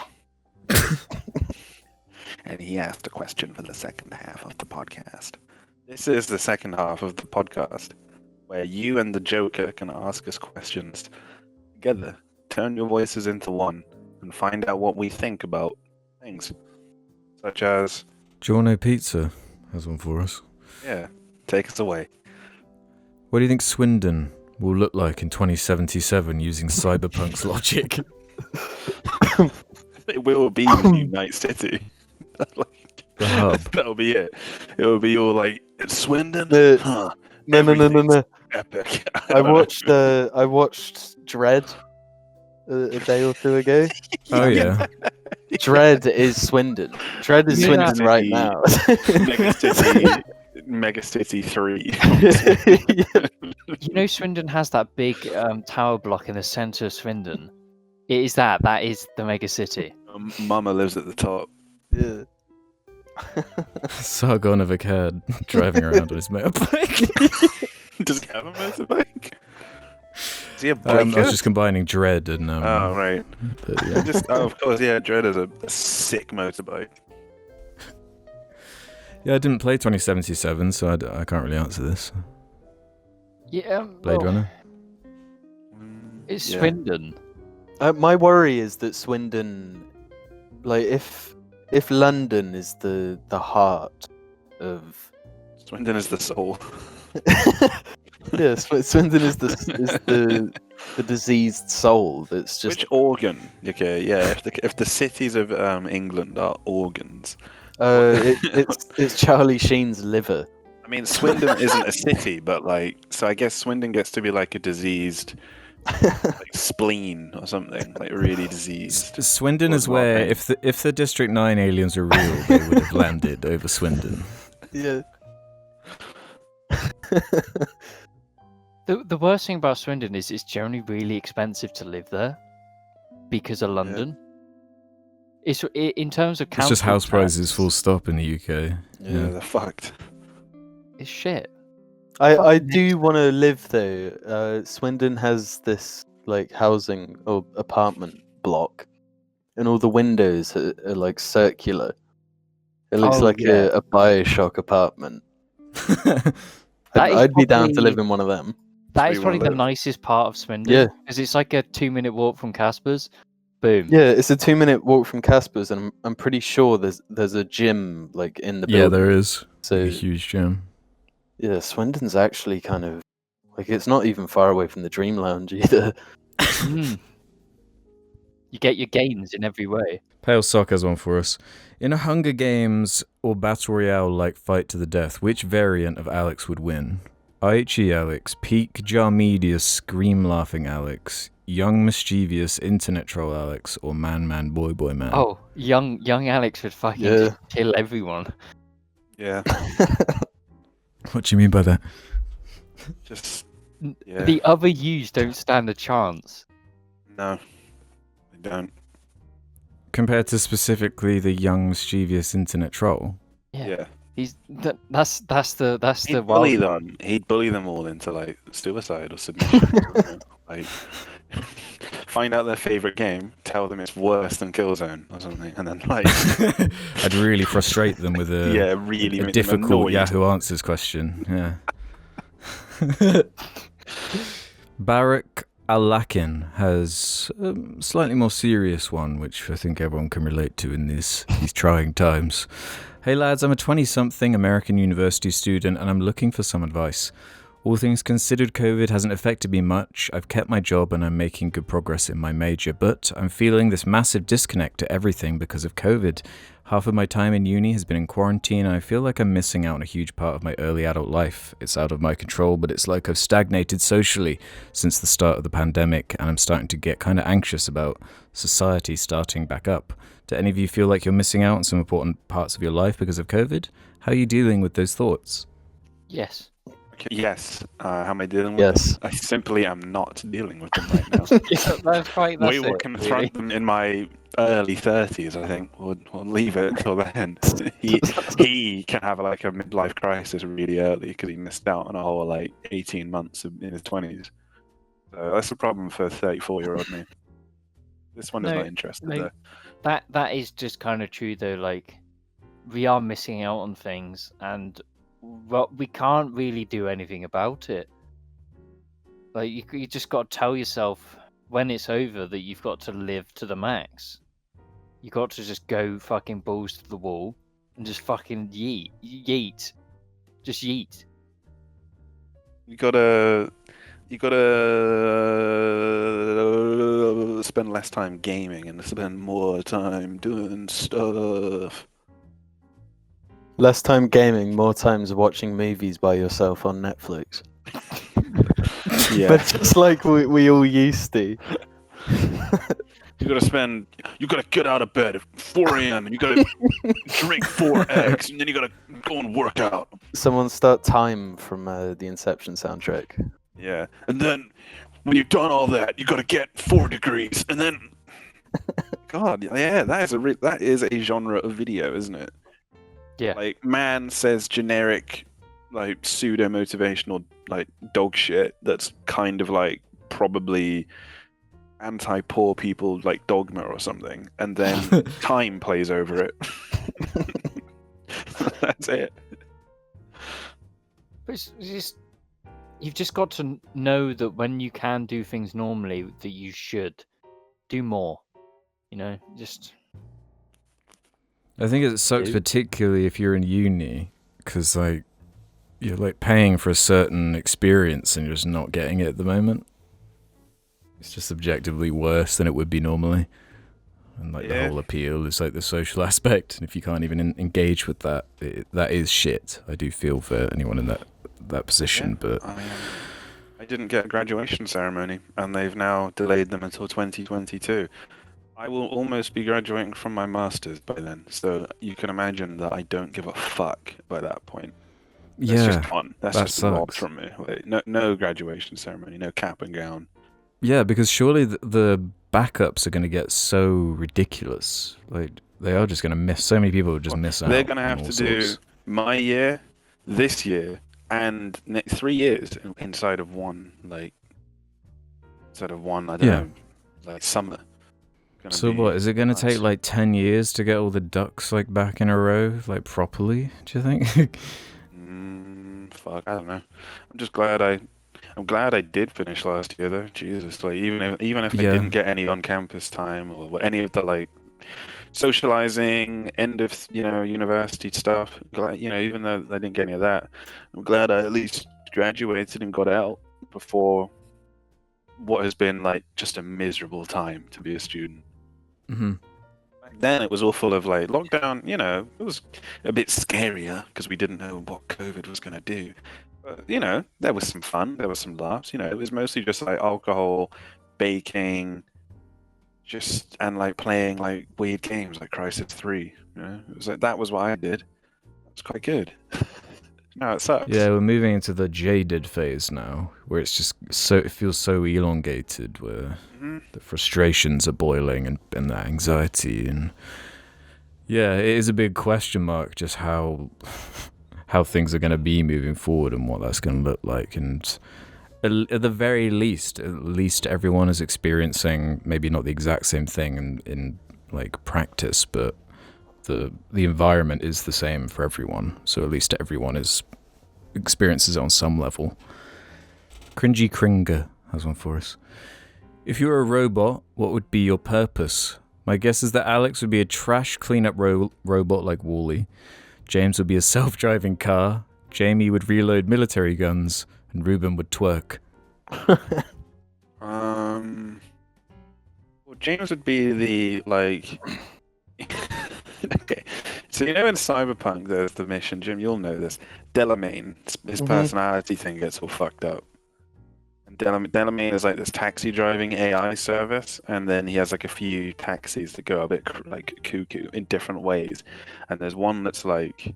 And he asked a question for the second half of the podcast. This is the second half of the podcast, where you and the Joker can ask us questions together turn your voices into one and find out what we think about things, such as Giorno Pizza has one for us. yeah. Take us away. What do you think Swindon will look like in 2077 using cyberpunk's logic? It will be the new Night City. The hub. That'll be it. It will be all like Swindon. No. Epic. I watched Dread a day or two ago. Oh yeah. Dread is Swindon. Dread is Yeah. Swindon right now. Mega City 3. You know, Swindon has that big tower block in the centre of Swindon. It is that. That is the mega city. Mama lives at the top. Yeah. Sargon of Akkad driving around on his motorbike. Does he have a motorbike? Is he a I biker? was just combining Dread and Oh, right. but yeah. Of course, yeah, Dread is a sick motorbike. Yeah, I didn't play 2077, so I can't really answer this. Yeah, Blade well, Runner. it's Yeah. Swindon. My worry is that Swindon, like if London is the heart of Swindon is the soul. Swindon is the diseased soul that's just Which organ? Okay, yeah. If the cities of England are organs, it's Charlie Sheen's liver. I mean, Swindon isn't a city, but so I guess Swindon gets to be like a diseased spleen or something, like really diseased. Swindon Or is where not, if the District 9 aliens are real, they would have landed over Swindon. Yeah. The worst thing about Swindon is it's generally really expensive to live there because of London. It's in terms of It's council just house tax, prices full stop in the UK. Yeah, they're fucked. It's shit. I do want to live though. Swindon has this like housing or apartment block, and all the windows are like circular. It looks Oh, like yeah. a Bioshock apartment. That is I'd be down to probably- live in one of them. That where is you probably wanna the live. nicest part of Swindon. Yeah. Because it's like a 2-minute walk from Casper's. Boom. Yeah, it's a 2-minute walk from Casper's, and I'm pretty sure there's a gym like in the Yeah, building. there is. So A huge gym. yeah, Swindon's actually kind of like it's not even far away from the Dream Lounge either. Mm. You get your gains in every way. Pale Sock has one for us. In a Hunger Games or Battle Royale like fight to the death, which variant of Alex would win? IHE Alex, Peak Jar Media Scream Laughing Alex, Young Mischievous Internet Troll Alex, or Man Man Boy Boy Man? Oh, young Alex would fucking Yeah. just kill everyone. Yeah, What do you mean by that? just N- Yeah. The other yous don't stand a chance. no, they don't. Compared to specifically the Young Mischievous Internet Troll? Yeah, That's the he'd bully wild them. He'd bully them all into like suicide or submission. Like, find out their favorite game, tell them it's worse than Killzone or something, and then like, I'd really frustrate them with a, yeah, really a make them difficult annoyed. Yahoo Answers question. Yeah. Barak Alakin has a slightly more serious one, which I think everyone can relate to in these trying times. Hey lads, I'm a 20-something American university student and I'm looking for some advice. All things considered, COVID hasn't affected me much. I've kept my job and I'm making good progress in my major, but I'm feeling this massive disconnect to everything because of COVID. Half of my time in uni has been in quarantine and I feel like I'm missing out on a huge part of my early adult life. It's out of my control, but it's like I've stagnated socially since the start of the pandemic and I'm starting to get kind of anxious about society starting back up. Do any of you feel like you're missing out on some important parts of your life because of COVID? How are you dealing with those thoughts? Yes. Okay, yes. How am I dealing with Yes. them? I simply am not dealing with them right now. That's quite. We will confront them in my early 30s, I think. We'll leave it till then. He can have like a midlife crisis really early because he missed out on a whole like 18 months in his 20s. So that's a problem for 34-year-old me. This one is No, not interested no. though. That is just kind of true though. Like, we are missing out on things, and we can't really do anything about it. Like, you just got to tell yourself when it's over that you've got to live to the max. You got to just go fucking balls to the wall and just fucking yeet. Just yeet. You gotta spend less time gaming and spend more time doing stuff. Less time gaming, more times watching movies by yourself on Netflix. Yeah. But just like we all used to. You gotta get out of bed at 4 a.m. and you gotta drink 4 eggs and then you gotta go and work out. Someone start Time from the Inception soundtrack. Yeah. And then when you've done all that, you gotta get 4 degrees and then... God, yeah, that is a genre of video, isn't it? Yeah. Like, man says generic, like, pseudo-motivational, like, dog shit that's kind of, like, probably anti-poor people, like, Dogma or something, and then Time plays over it. That's it. But it's just, you've just got to know that when you can do things normally, that you should do more. You know, just... I think it sucks Dude. particularly if you're in uni, because like you're like paying for a certain experience and you're just not getting it at the moment. It's just objectively worse than it would be normally, and like the Yeah. whole appeal is like the social aspect. And if you can't even engage with that, that is shit. I do feel for anyone in that position, but I didn't get a graduation ceremony, and they've now delayed them until 2022. I will almost be graduating from my master's by then, so you can imagine that I don't give a fuck by that point. That's yeah, just gone. That's that just robbed sucks. from me. Like, no graduation ceremony, no cap and gown. Yeah, because surely the backups are going to get so ridiculous. Like they are just going to miss. So many people will just miss out. They're going to have on to all do sorts. my year, this year, and 3 years inside of one. Like I don't know, like summer. So what, is it going to take like 10 years to get all the ducks like back in a row, like properly, do you think? Fuck, I don't know. I'm glad I did finish last year though. Jesus, like even if I Yeah. didn't get any on-campus time or any of the like socializing end of university stuff, even though I didn't get any of that, I'm glad I at least graduated and got out before what has been like just a miserable time to be a student. Mm-hmm. Back then it was all full of like lockdown, it was a bit scarier because we didn't know what COVID was going to do. But, there was some fun, there was some laughs, it was mostly just like alcohol, baking, and like playing like weird games like Crisis 3. It was like that was what I did. It was quite good. Now it sucks. Yeah, we're moving into the jaded phase now, where it's just it feels so elongated, where the frustrations are boiling and the anxiety, and yeah, it is a big question mark just how things are going to be moving forward and what that's going to look like. And at the very least, at least everyone is experiencing maybe not the exact same thing in like practice, but the environment is the same for everyone, so at least everyone experiences it on some level. Cringy Kringer has one for us. If you were a robot, what would be your purpose? My guess is that Alex would be a trash cleanup robot like Wall-E. James would be a self-driving car. Jamie would reload military guns, and Ruben would twerk. Well, James would be the like. Okay, so in Cyberpunk there's the mission, Jim, you'll know this. Delamain, his personality thing gets all fucked up. And Delamain is like this taxi driving AI service, and then he has like a few taxis that go a bit like cuckoo in different ways. And there's one that's like,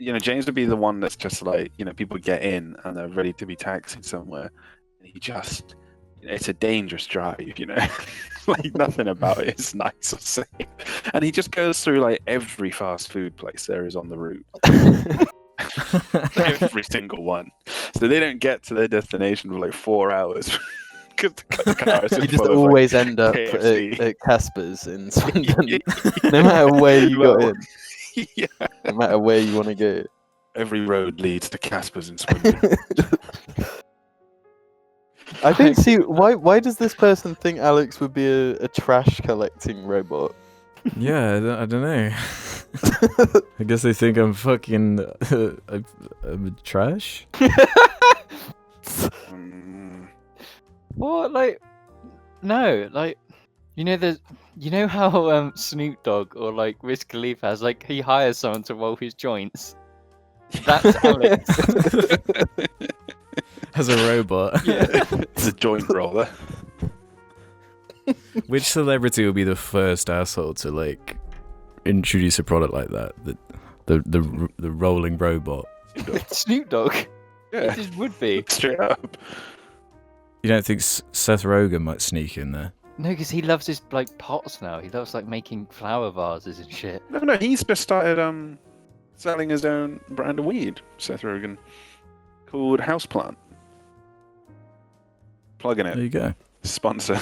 James would be the one that's just like, people get in and they're ready to be taxied somewhere, and he just, it's a dangerous drive, like nothing about it is nice or safe, and he just goes through like every fast food place there is on the route. Every single one, so they don't get to their destination for like 4 hours because the cars You just always end up at Casper's in Swindon, no matter where you got in. Yeah. No matter where you want to go. Every road leads to Casper's in Swindon. I don't see why does this person think Alex would be a trash collecting robot? Yeah, I don't know. I guess they think I'm fucking I'm trash. What? Like, no, like, you know how Snoop Dogg or like Wiz Khalifa has like he hires someone to roll his joints. That's Alex. As a robot. Yeah. It's a joint roller. Which celebrity will be the first asshole to like introduce a product like that? The rolling robot. Snoop Dogg. Yeah, It just would be. straight up. You don't think Seth Rogen might sneak in there? No, because he loves his like pots now. He loves like making flower vases and shit. No, he's just started selling his own brand of weed, Seth Rogen, called Houseplant. Plugging There it. you go. Sponsor.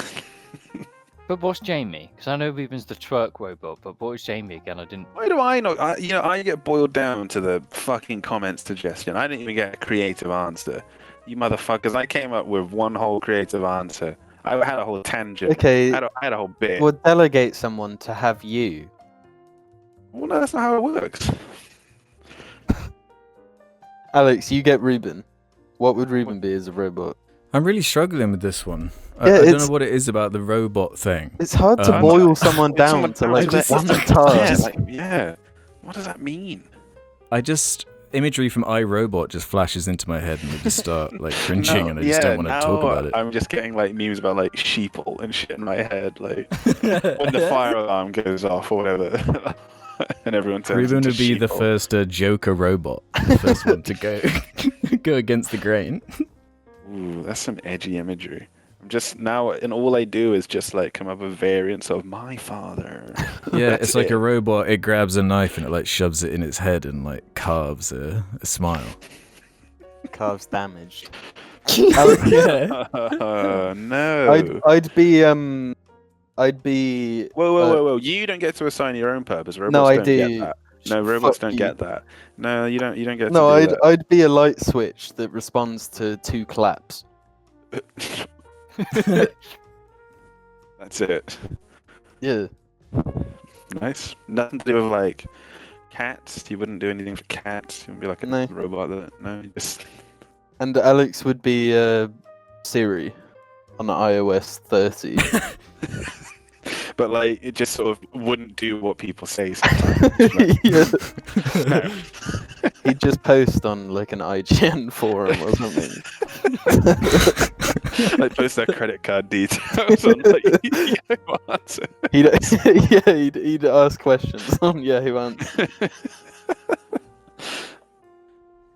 But what's Jamie? Because I know Ruben's the truck robot, but what was Jamie again? I didn't. Why do I not? I get boiled down to the fucking comment suggestion. I didn't even get a creative answer. You motherfuckers! I came up with one whole creative answer. I had a whole tangent. Okay, I had a whole bit. we'll delegate someone to have you. Well, no, that's not how it works. Alex, you get Ruben. What would Ruben be as a robot? I'm really struggling with this one. Yeah, I don't it's- know what it is about the robot thing. It's hard to Um, boil someone down Someone to like down to one that- task. Yeah. What does that mean? Imagery from iRobot just flashes into my head and I just start like cringing and I just don't want to talk about it. I'm just getting like memes about like sheeple and shit in my head, like when the fire alarm goes off or whatever, and everyone turns Ruben into would be the sheeple. first Joker robot, the first one to go against the grain. Ooh, that's some edgy imagery. I'm just now, and all I do is just like come up with variants of my father. Yeah, That's it's like it. a robot. It grabs a knife and it like shoves it in its head and like carves a smile. Carves damaged. Yeah. No. I'd be I'd be. Whoa! You don't get to assign your own purpose. Robots No, I don't do. get that. No, robots Fuck don't you. get that. No, you don't. You don't get. No, to do I'd be a light switch that responds to 2 claps. that. That's it. Yeah. Nice. Nothing to do with like cats. You wouldn't do anything for cats. You wouldn't be like a No. robot that. No, you just. And Alex would be Siri on iOS 30. But like, it just sort of wouldn't do what people say sometimes. Yeah. He'd just post on like an IGN forum or something. Like post their credit card details on like Yahoo Answers. He'd ask questions on Yahoo Answers.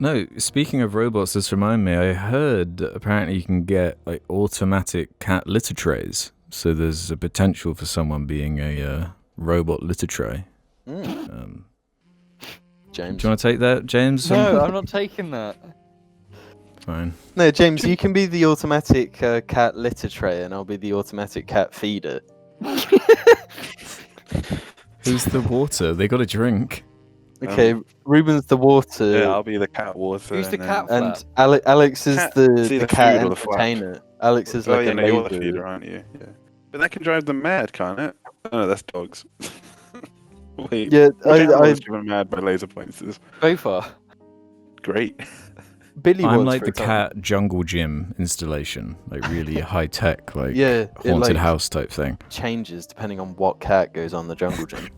No, speaking of robots, this reminded me. I heard apparently you can get like automatic cat litter trays. So there's a potential for someone being a robot litter tray. Mm, James. Do you want to take that, James? No, I'm not taking that. Fine. No, James, you can be the automatic cat litter tray, and I'll be the automatic cat feeder. Who's the water? They got a drink. Okay, Ruben's the water, Yeah, I'll be the cat water. Who's the and cat then- and Alex is Cat- the, see the the cat food or the flap. entertainer. Alex is Oh like yeah, a no, you're the laser. feeder, aren't you? Yeah. But that can drive them mad, can't it? Oh, no, that's dogs. Wait. Yeah, Which animal I is driven mad by laser pointers? Both are. Great. Billy I'm was like for the a time. cat jungle gym installation, like really high tech, like Yeah, it haunted like house type thing. changes depending on what cat goes on the jungle gym.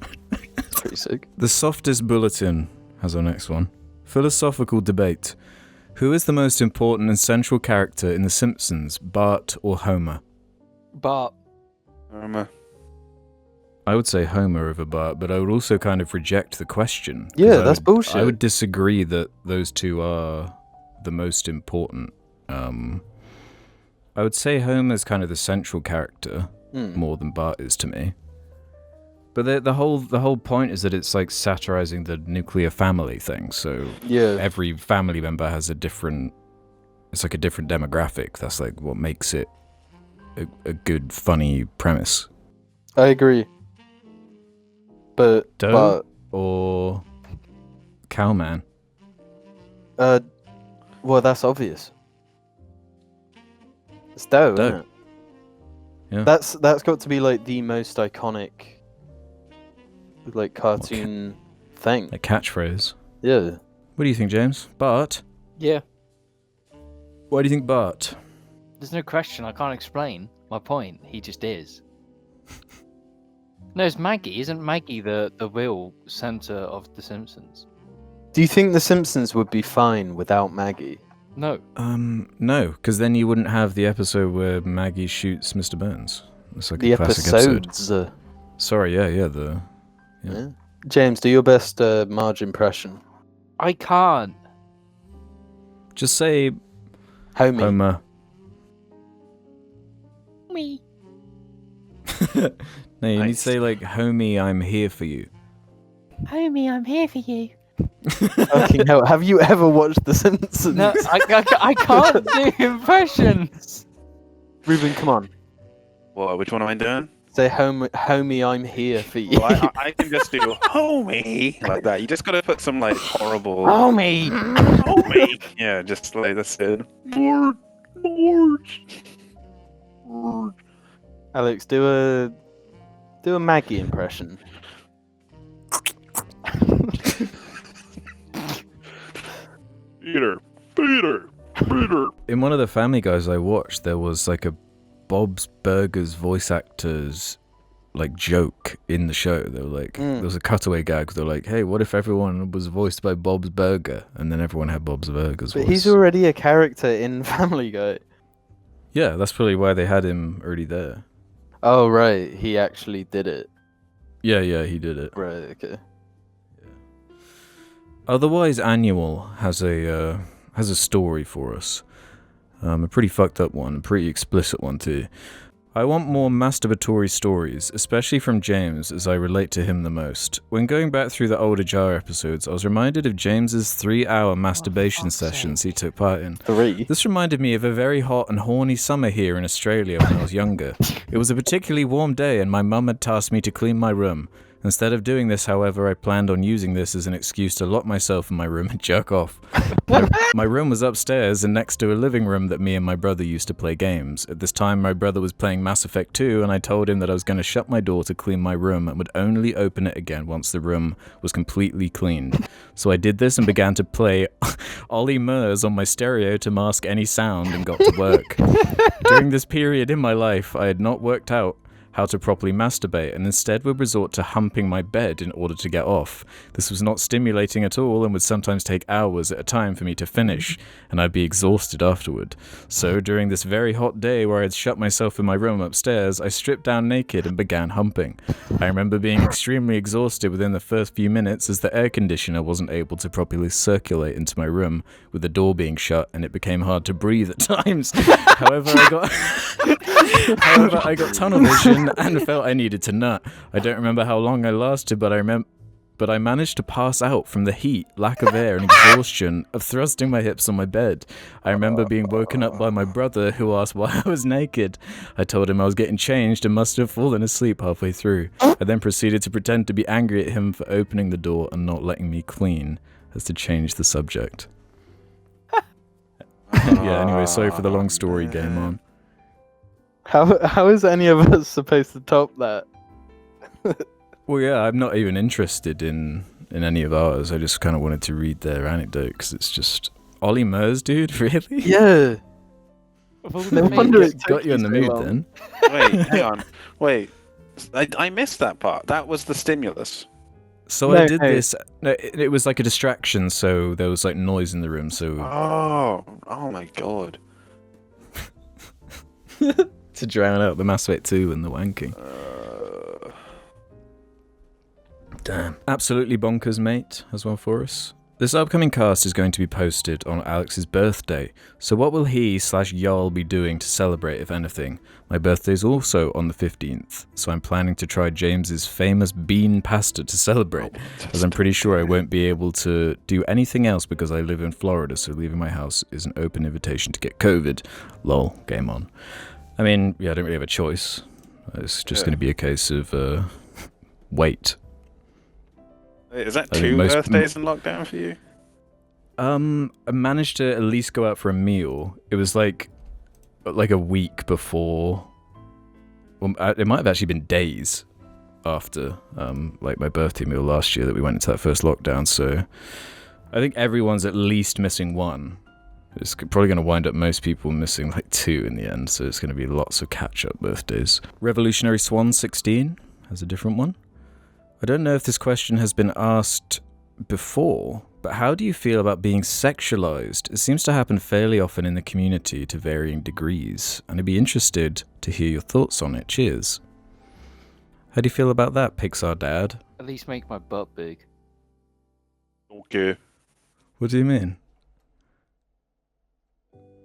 It's pretty sick. The softest bulletin has our next one. Philosophical debate. Who is the most important and central character in The Simpsons, Bart or Homer? But I would say Homer over Bart, but I would also kind of reject the question. 'cause Yeah, I that's would- bullshit. I would disagree that those two are the most important. I would say Homer's kind of the central character more than Bart is to me. But the whole point is that it's like satirizing the nuclear family thing. So Yeah. every family member has a different. It's like a different demographic. That's like what makes it a good, funny premise. I agree. But Doe or Cowman? well, that's obvious. It's dough, Dough. isn't it? Yeah. That's got to be like the most iconic, like cartoon thing. A catchphrase. Yeah. What do you think, James? Bart? Yeah. Why do you think Bart? There's no question. I can't explain my point. He just is. No, it's Maggie. Isn't Maggie the real centre of The Simpsons? Do you think The Simpsons would be fine without Maggie? No. No, because then you wouldn't have the episode where Maggie shoots Mr. Burns. It's like The a classic episode. episodes. Sorry, yeah. Yeah. James, do your best Marge impression. I can't. Just say Homie. Homer. Me. No, you need to Nice. say like, homie, I'm here for you. Homie, I'm here for you. Fucking hell, have you ever watched The Simpsons? No, I can't do impressions. Ruben, come on. What? Which one am I doing? Say, homie, I'm here for you. Well, I can just do homie like that. You just gotta put some like horrible Homie. homie. Yeah, just like that's it. Mort. Alex, do a Maggie impression. Peter. In one of the Family Guys I watched, there was like a Bob's Burgers voice actors like joke in the show. They were like, there was a cutaway gag. They're like, hey, what if everyone was voiced by Bob's Burger? And then everyone had Bob's Burgers But voice. he's already a character in Family Guy. Yeah, that's probably why they had him already there. Oh, right. He actually did it. Yeah, he did it. Right, okay. Otherwise, Annual has a story for us. A pretty fucked up one, a pretty explicit one too. I want more masturbatory stories, especially from James, as I relate to him the most. When going back through the older Jar episodes, I was reminded of James's 3-hour masturbation sessions he took part in. 3. This reminded me of a very hot and horny summer here in Australia when I was younger. It was a particularly warm day and my mum had tasked me to clean my room. Instead of doing this, however, I planned on using this as an excuse to lock myself in my room and jerk off. My room was upstairs and next to a living room that me and my brother used to play games. At this time, my brother was playing Mass Effect 2 and I told him that I was going to shut my door to clean my room and would only open it again once the room was completely cleaned. So I did this and began to play Ollie Murs on my stereo to mask any sound and got to work. During this period in my life, I had not worked out how to properly masturbate and instead would resort to humping my bed in order to get off. This was not stimulating at all and would sometimes take hours at a time for me to finish, and I'd be exhausted afterward. So during this very hot day where I had shut myself in my room upstairs, I stripped down naked and began humping. I remember being extremely exhausted within the first few minutes as the air conditioner wasn't able to properly circulate into my room with the door being shut and it became hard to breathe at times. However, I got tunnel vision and felt I needed to nut. I don't remember how long I lasted, but I managed to pass out from the heat, lack of air, and exhaustion of thrusting my hips on my bed. I remember being woken up by my brother, who asked why I was naked. I told him I was getting changed and must have fallen asleep halfway through. I then proceeded to pretend to be angry at him for opening the door and not letting me clean, as to change the subject. Yeah, anyway, sorry for the long story, game on. How is any of us supposed to top that? Well, yeah, I'm not even interested in any of ours. I just kind of wanted to read their anecdote because it's just Ollie Murs, dude. Really? Yeah. No wonder it Got you in the mood long. then. Wait, hang on. Wait. I missed that part. That was the stimulus. So No, I did no. this. No, it was like a distraction. So there was like noise in the room. So Oh my god. to drown out the Mass Effect 2 and the wanking. Damn. Absolutely bonkers, mate, as well for us. This upcoming cast is going to be posted on Alex's birthday, so what will he/Jarl be doing to celebrate, if anything? My birthday's also on the 15th, so I'm planning to try James's famous bean pasta to celebrate, as I'm pretty sure I won't be able to do anything else because I live in Florida, so leaving my house is an open invitation to get COVID. Lol, game on. I mean, yeah, I don't really have a choice. It's just going to be a case of, wait. Is that I think two most- birthdays in lockdown for you? I managed to at least go out for a meal. It was like like a week before. Well, it might have actually been days after like my birthday meal last year that we went into that first lockdown. So I think everyone's at least missing one. It's probably going to wind up most people missing like 2 in the end. So it's going to be lots of catch-up birthdays. Revolutionary Swan 16 has a different one. I don't know if this question has been asked before, but how do you feel about being sexualized? It seems to happen fairly often in the community to varying degrees, and I'd be interested to hear your thoughts on it. Cheers. How do you feel about that, Pixar Dad? At least make my butt big. Okay. What do you mean?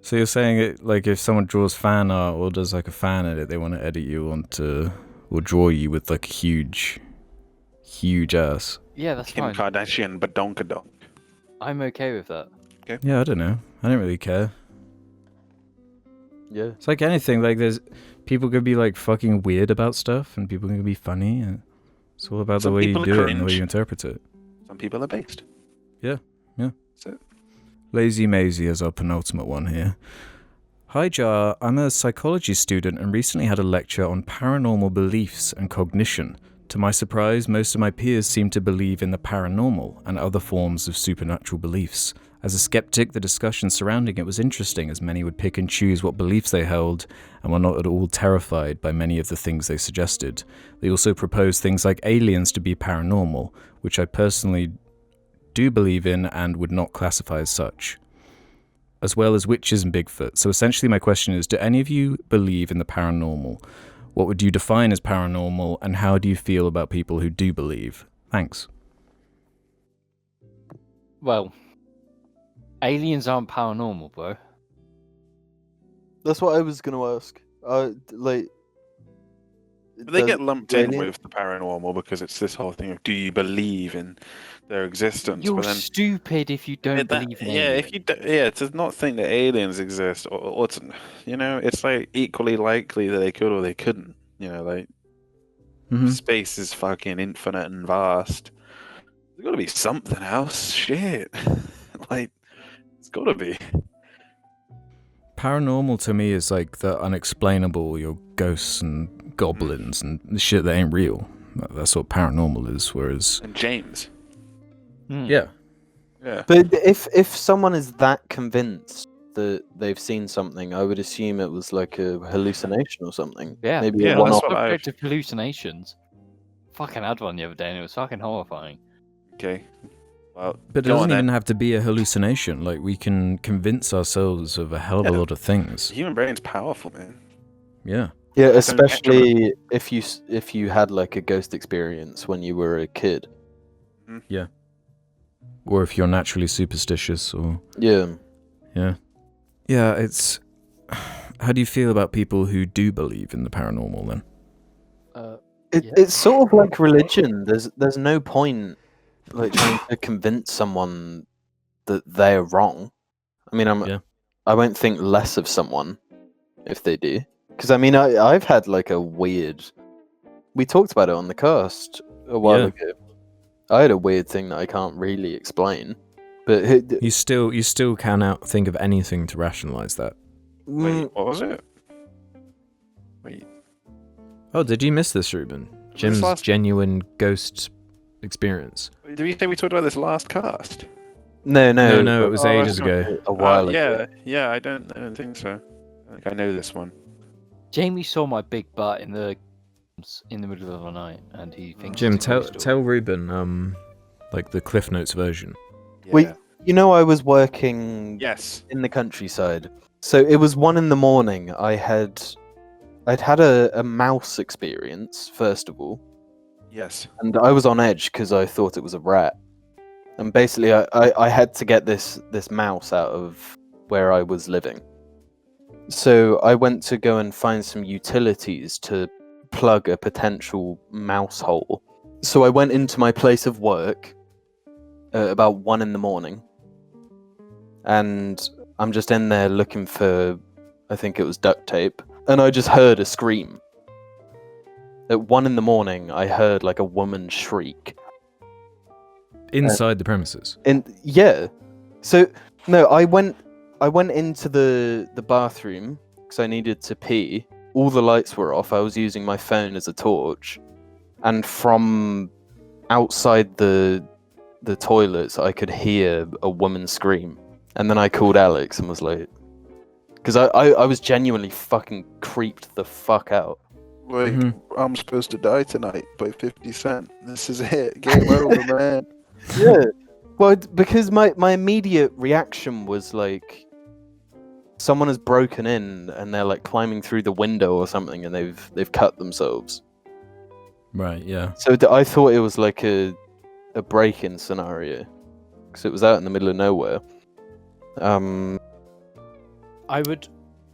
So you're saying it like if someone draws fan art or does like a fan edit, they want to edit you onto or draw you with like a huge ass. Yeah, that's Kim fine. Kardashian, badonkadonk. I'm okay with that. Yeah, I don't know. I don't really care. Yeah. It's like anything. Like there's people could be like fucking weird about stuff, and people can be funny. And it's all about Some the way you people are do it and the way cringe. you interpret it. Some people are based. Yeah. That's it. Lazy Maisie is our penultimate one here. Hi Jar, I'm a psychology student and recently had a lecture on paranormal beliefs and cognition. To my surprise, most of my peers seem to believe in the paranormal and other forms of supernatural beliefs. As a skeptic, the discussion surrounding it was interesting, as many would pick and choose what beliefs they held and were not at all terrified by many of the things they suggested. They also proposed things like aliens to be paranormal, which I personally do believe in and would not classify as such, as well as witches and Bigfoot. So essentially my question is, do any of you believe in the paranormal? What would you define as paranormal, and how do you feel about people who do believe? Thanks. Well, aliens aren't paranormal, bro. That's what I was going to ask. Like, But they does get lumped in alien- with the paranormal because it's this whole thing of, do you believe in their existence? You're But then, stupid if you don't believe in aliens. if you to not think that aliens exist, or to, it's like equally likely that they could or they couldn't. Like space is fucking infinite and vast. There's got to be something else. Shit, like it's got to be. Paranormal to me is like the unexplainable, your ghosts and goblins and the shit that ain't real. That's what paranormal is, whereas... And James. Yeah. Yeah. But if someone is that convinced that they've seen something, I would assume it was like a hallucination or something. Yeah, Maybe yeah, a that's one-off. what I- subject of hallucinations. Fucking had one the other day and it was fucking horrifying. Okay. Well, But it go on doesn't then. even have to be a hallucination. Like, we can convince ourselves of a hell of a Yeah. lot of things. The human brain's powerful, man. Yeah. Yeah, especially if you had like a ghost experience when you were a kid. Or if you're naturally superstitious, or... Yeah. Yeah. Yeah, it's... How do you feel about people who do believe in the paranormal, then? Yeah. It's sort of like religion. There's no point like trying to convince someone that they're wrong. I mean, I won't think less of someone if they do. Because I mean, I've had like a weird. We talked about it on the cast a while ago. I had a weird thing that I can't really explain, but You still cannot think of anything to rationalize that. Wait, what was it? Wait. Oh, did you miss this, Ruben? Jim's last- genuine ghost experience. Did we say we talked about this last cast? no, No, it was Oh, ages that's ago. a while ago. Yeah, I don't think so. I think I know this one. Jamie saw my big butt in the middle of the night and he thinks Jim, it's a ghost story. tell Ruben, like the Cliff Notes version. Yeah. Wait. You know, I was working Yes. in the countryside, so it was 1 a.m. I'd had a mouse experience first of all, Yes. and I was on edge because I thought it was a rat. And basically, I had to get this mouse out of where I was living. So I went to go and find some utilities to plug a potential mouse hole. So I went into my place of work about 1 a.m. and I'm just in there looking for, I think it was duct tape, and I just heard a scream. At 1 a.m, I heard like a woman shriek. Inside the premises. And yeah, so no, I went into the bathroom because I needed to pee. All the lights were off. I was using my phone as a torch, and from outside the toilets, I could hear a woman scream. And then I called Alex and was like, because I was genuinely fucking creeped the fuck out. Like, I'm supposed to die tonight by 50 Cent. This is it. Game over, man. Yeah. Well, because my immediate reaction was like, someone has broken in and they're like climbing through the window or something, and they've cut themselves. Right, yeah. So I thought it was like a break-in scenario, because it was out in the middle of nowhere. I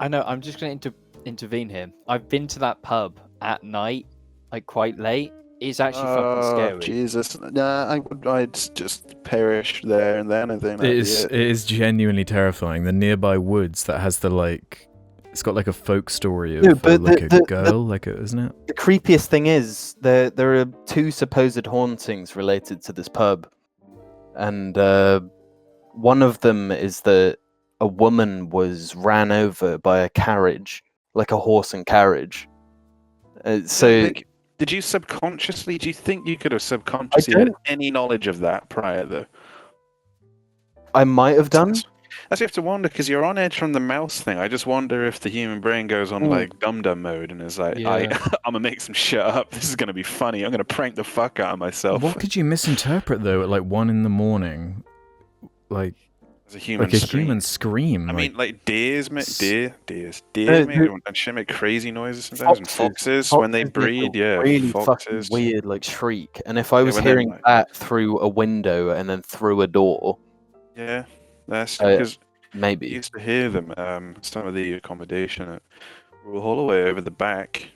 know, I'm just going to intervene here. I've been to that pub at night, like quite late. It's actually fucking scary. Jesus. Nah, I'd just perish there and then. I think It is genuinely terrifying. The nearby woods that has the like, it's got like a folk story of Yeah, but like a girl, like it, isn't it? The creepiest thing is there are 2 supposed hauntings related to this pub, and one of them is that a woman was ran over by a carriage, like a horse and carriage. Did you subconsciously? Do you think you could have subconsciously had any knowledge of that prior, though? I might have done. That's you have to wonder, because you're on edge from the mouse thing. I just wonder if the human brain goes on like dum-dum mode and is like, I'm gonna make some shit up. This is gonna be funny. I'm gonna prank the fuck out of myself. What could you misinterpret though at like 1 a.m, like as a human scream? I mean, like deers and shit make crazy noises sometimes. And foxes when they breed, really foxes. Fucking weird, like shriek. And if I was hearing that through a window and then through a door, that's because maybe I used to hear them. Some of the accommodation at Royal Holloway over the back,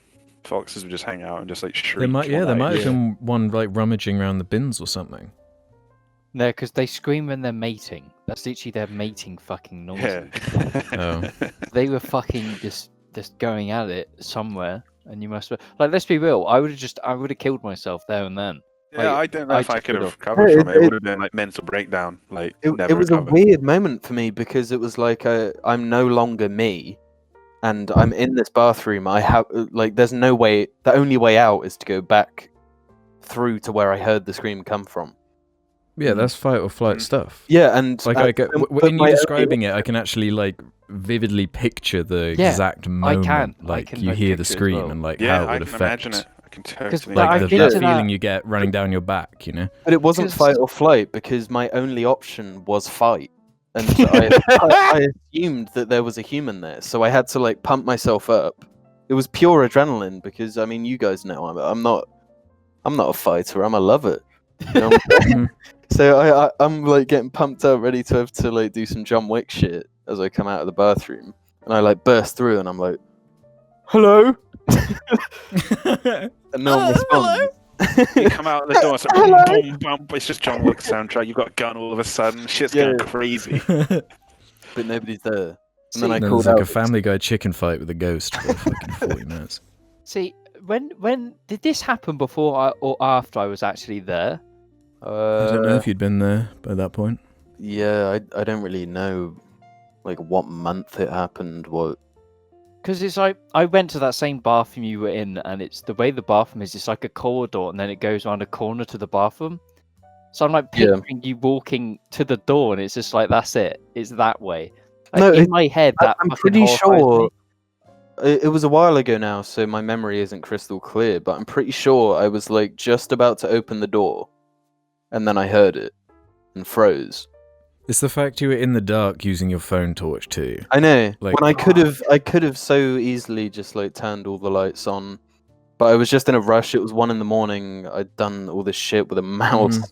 foxes would just hang out and just like shriek. There might have been one like rummaging around the bins or something. No, because they scream when they're mating. That's literally their mating fucking noise. Oh. They were fucking just going at it somewhere, and you must like. Let's be real. I would have killed myself there and then. Yeah, Like, I don't know if I just could have would've- recovered from it. It would have been like mental breakdown. Like it never was recover. a weird moment for me, because it was like I'm no longer me, and I'm in this bathroom. I have like there's no way. The only way out is to go back through to where I heard the scream come from. Yeah, that's fight or flight stuff. Yeah, and like in you describing it, I can actually like vividly picture the exact moment. I can you hear the scream well. and like how it would I can affect. imagine it. I can totally like I've that been to feeling you get running down your back, you know. But it wasn't fight or flight, because my only option was fight, and so I assumed that there was a human there, so I had to like pump myself up. It was pure adrenaline, because I mean, you guys know I'm not a fighter. I'm a lover. You know what I'm saying? So I'm like getting pumped up, ready to have to like do some John Wick shit as I come out of the bathroom, and I like burst through, and I'm like, "Hello," and no one responds. You come out the door, it's like boom, boom, boom. It's just John Wick soundtrack. You've got a gun all of a sudden. Shit's going crazy. But nobody's there. And then I there's called like out. a Family Guy chicken fight with a ghost for fucking 40 minutes. See, when did this happen? Before or after I was actually there? I don't know if you'd been there by that point. Yeah, I don't really know, like what month it happened. What? Because it's like I went to that same bathroom you were in, and it's the way the bathroom is. It's like a corridor, and then it goes around a corner to the bathroom. So I'm like picturing you walking to the door, and it's just like that's it. It's that way. Like, No, in my head, that I'm fucking pretty horrifies sure. me. It was a while ago now, so my memory isn't crystal clear. But I'm pretty sure I was like just about to open the door, and then I heard it and froze. It's the fact you were in the dark using your phone torch too. I know. Like- When I could have so easily just like turned all the lights on, but I was just in a rush. It was 1 a.m. I'd done all this shit with a mouse,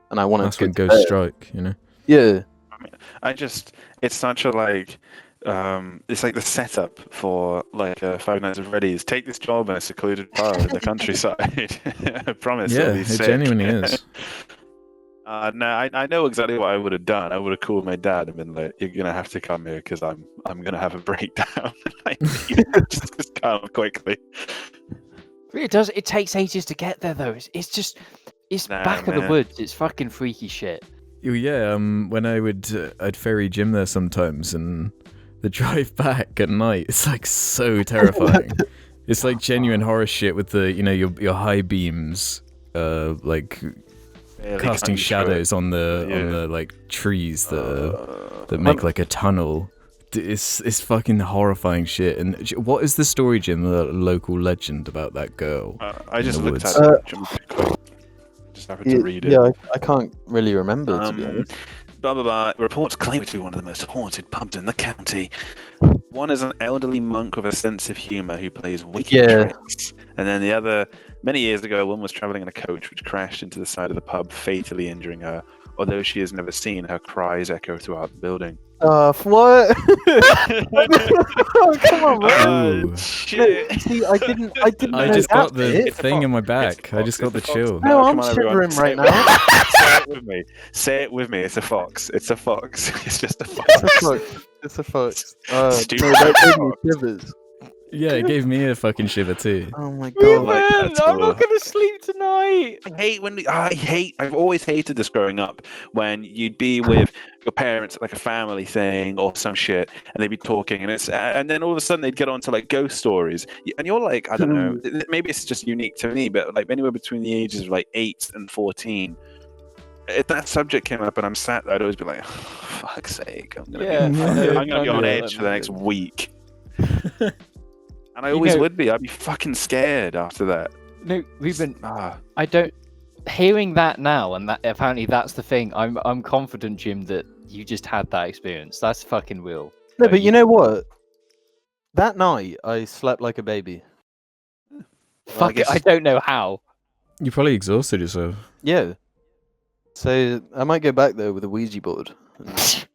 and I wanted That's to when get to ghosts bed. strike, you know. Yeah. It's such a like, it's like the setup for like Five Nights at Freddy's. Take this job in a secluded bar in the countryside. I promise. Yeah, it'll be it sick. genuinely is. No, I know exactly what I would have done. I would have called my dad and been like, "You're gonna have to come here because I'm gonna have a breakdown. I need you. just come quickly." It does. It takes ages to get there, though. It's Nah, back of the man. woods. It's fucking freaky shit. Oh, yeah, when I'd ferry Jim there sometimes, and the drive back at night, it's like so terrifying. It's like genuine horror shit with the, you know, your high beams, like Barely casting cut you shadows on the Yeah. like trees that make like a tunnel. It's fucking horrifying shit. And what is the story, Jim? The local legend about that girl? I just in the looked woods. at it. Just happened to read it. Yeah, I can't really remember, to be honest. Blah blah blah. Reports claim it to be one of the most haunted pubs in the county. One is an elderly monk with a sense of humour who plays wicked tricks, and then the other. Many years ago, a woman was travelling in a coach which crashed into the side of the pub, fatally injuring her. Although she has never seen, her cries echo throughout the building. What? Oh, come on, man. Ooh. Shit. See, I didn't I know just that got the bit. It's a thing in my fox. back. It's a I just got fox. the It's a chill. fox. No, Come I'm on, everyone. shivering Say right it now. Say it with me. Say it with me. It's a fox. It's a fox. It's just a fox. It's a fox. It's a fox. Stupid No, that gave me fox. shivers. Yeah, it gave me a fucking shiver too. Oh my Ruben, god. that's I'm all. not gonna sleep tonight. I've always hated this growing up when you'd be with your parents at like a family thing or some shit and they'd be talking and then all of a sudden they'd get on to like ghost stories and you're like, I don't know, maybe it's just unique to me, but like anywhere between the ages of like 8 and 14, if that subject came up and I'm sat there, I'd always be like, oh, fuck's sake, I'm gonna be on edge for the next week. And I always would be. I'd be fucking scared after that. No, Ruben, I don't. Hearing that now, and that apparently that's the thing. I'm confident, Jim, that you just had that experience. That's fucking real. No, but you know what? That night, I slept like a baby. Fuck it, I don't know how. You probably exhausted yourself. Yeah. So I might go back there with a Ouija board. And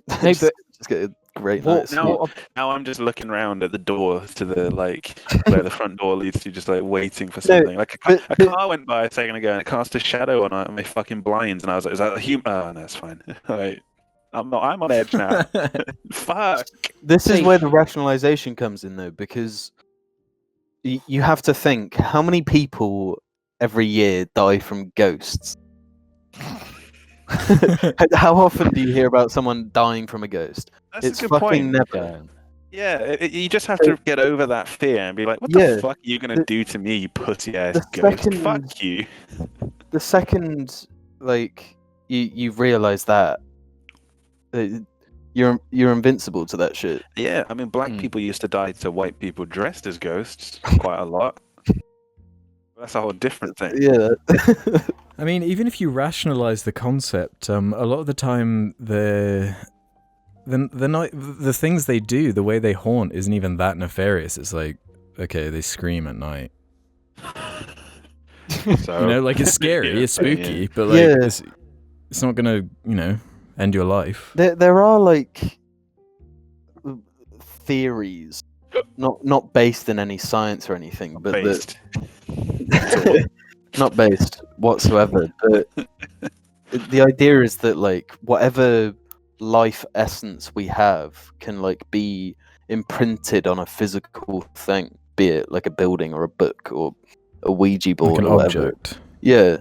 No, just, but just get a great What- night's sleep. Now, now I'm just looking around at the door to the like where the front door leads to, just like waiting for something. Like a car went by a second ago and it cast a shadow on my fucking blinds, and I was like, "Is that a human?" Oh, no, it's fine. Like, I'm on edge now. Fuck. This is See- where the rationalization comes in, though, because you have to think how many people every year die from ghosts. How often do you hear about someone dying from a ghost? That's It's a good fucking point. never. Yeah, you just have to get over that fear and be like, "What the Yeah. fuck are you gonna do to me, you pussy ass the ghost? second- Fuck you." The second, like, you realize that you're invincible to that shit. Yeah, I mean, black Hmm. people used to die to white people dressed as ghosts quite a lot. That's a whole different thing. Yeah. I mean, even if you rationalize the concept, a lot of the time the things they do, the way they haunt, isn't even that nefarious. It's like, okay, they scream at night. So, You know, like it's scary, Yeah. it's spooky, but like Yeah. it's not gonna, you know, end your life. There are like theories, not based in any science or anything, but based. not based whatsoever. But the idea is that like whatever life essence we have can like be imprinted on a physical thing, be it like a building or a book or a Ouija board Like an or whatever. object. Yeah.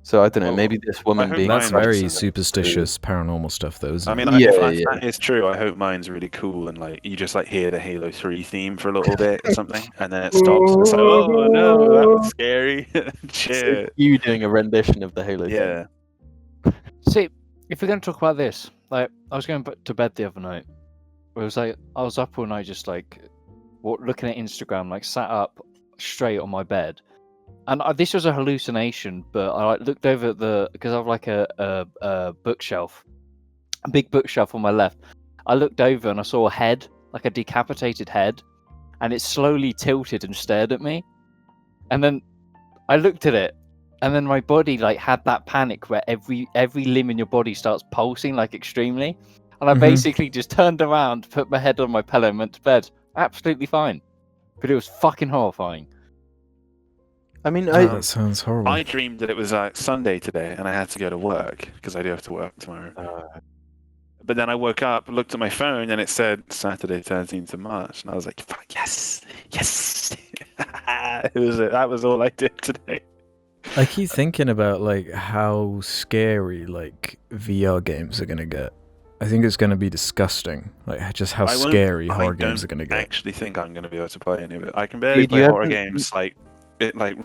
So I don't know. Well, Maybe this woman hope being That's mine very was- superstitious paranormal stuff, though, isn't I it? mean, Yeah, if yeah. that is true, I hope mine's really cool and like you just like hear the Halo 3 theme for a little bit or something, and then it stops. And it's like, oh no, that was scary. Shit. you doing a rendition of the Halo. thing. Yeah. see, if we're gonna talk about this, like I was going to bed the other night. It was like I was up all night, just like looking at Instagram, like sat up straight on my bed. And this was a hallucination, but I like looked over at because I have like a bookshelf, a big bookshelf on my left. I looked over and I saw a head, like a decapitated head, and it slowly tilted and stared at me. And then I looked at it, and then my body like had that panic where every limb in your body starts pulsing like extremely. And I Mhm. basically just turned around, put my head on my pillow, and went to bed. Absolutely fine, but it was fucking horrifying. I mean, Oh, that sounds horrible. I dreamed that it was like Sunday today and I had to go to work because I do have to work tomorrow. But then I woke up, looked at my phone, and it said Saturday, 13th of March, and I was like, "Fuck yes, yes!" That was all I did today. I keep thinking about like how scary like VR games are gonna get. I think it's going to be disgusting. Like, just how I won't- scary I horror games are don't going to get. actually think I'm going to be able to play any of it. I can barely Dude, play you horror haven't- games like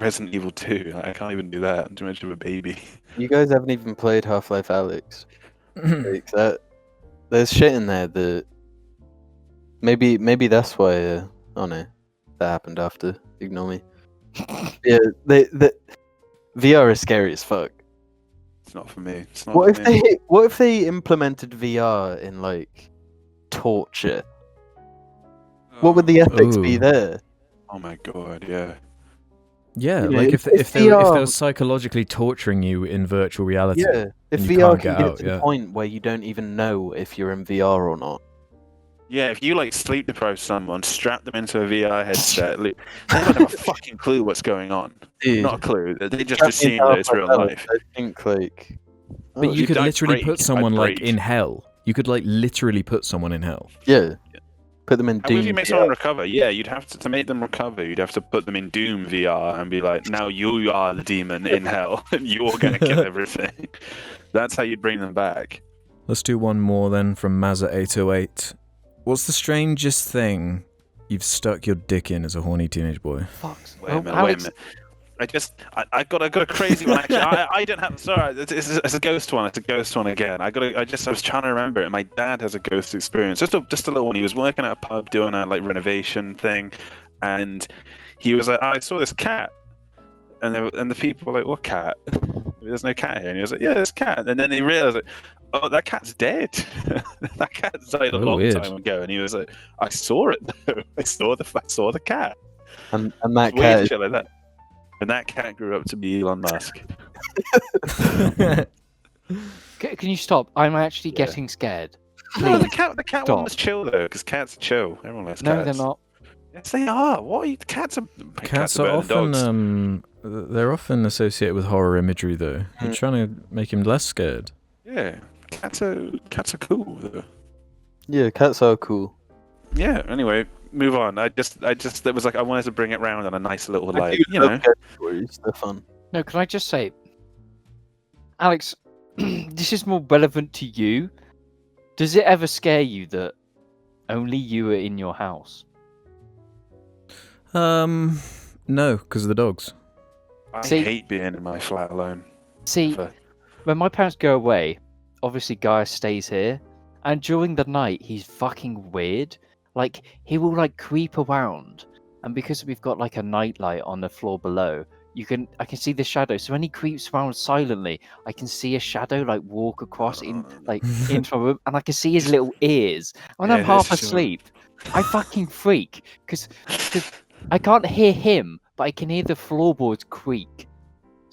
Resident Evil 2. I can't even do that. I'm too much of a baby. You guys haven't even played Half-Life Alex. Like, there's shit in there that maybe that's why. Oh no, that happened after. Ignore me. Yeah, the VR is scary as fuck. It's not for me. It's not for me. What if they implemented VR in like torture? What would the ethics be Ooh. there? Oh my god, yeah. Yeah, You know, like if if they were VR psychologically torturing you in virtual reality. Yeah, if and you VR can't can get get out, to the yeah. point where you don't even know if you're in VR or not. Yeah, if you like sleep deprive someone, strap them into a VR headset, they don't have a fucking clue what's going on. Dude, Not a clue. They just Trap me assume in that it's Half-Life real Alex, life. I think like. But oh, you could I'd literally break. put someone I'd like break. in hell. You could like literally put someone in hell. Yeah. Put them in How Doom. would you make VR. someone recover? Yeah, you'd have to make them recover. You'd have to put them in Doom VR and be like, now you are the demon in hell, and you're gonna kill everything. That's how you'd bring them back. Let's do one more then from Mazza808. What's the strangest thing you've stuck your dick in as a horny teenage boy? Fucks. Wait a minute. I got a crazy one actually. I don't have. Sorry, it's a ghost one. It's a ghost one again. I was trying to remember it. My dad has a ghost experience. Just a little one. He was working at a pub doing a like renovation thing, and he was like, I saw this cat, and the people were like, what cat? There's no cat here. And he was like, yeah, there's a cat. And then he realized, like, oh, that cat's dead. That cat died a long weird. time ago. And he was like, I saw it though. I saw the cat. And that Weird cat. shit like that. And that cat grew up to be Elon Musk. Can you stop? I'm actually Yeah. getting scared. No, the Please. cat one stop. was chill though, because cats are chill. Everyone likes No, cats. they're not. Yes, they are. What? Cats are. Cats are are better than often dogs. they're often associated with horror imagery though. You're trying to make him less scared. Yeah, cats are cool though. Yeah, cats are cool. Yeah. Anyway, move on. I just it was like I wanted to bring it round on a nice little I like do you know. love ghost stories. They're fun. No, can I just say, Alex, this is more relevant to you. Does it ever scare you that only you are in your house? No, because of the dogs. I See- hate being in my flat alone. See, Ever. when my parents go away, obviously Guy stays here, and during the night he's fucking weird. Like he will like creep around, and because we've got like a nightlight on the floor below, I can see the shadow. So when he creeps around silently, I can see a shadow like walk across into a room, and I can see his little ears. When Yeah, I'm half that's true. asleep, I fucking freak because I can't hear him, but I can hear the floorboards creak.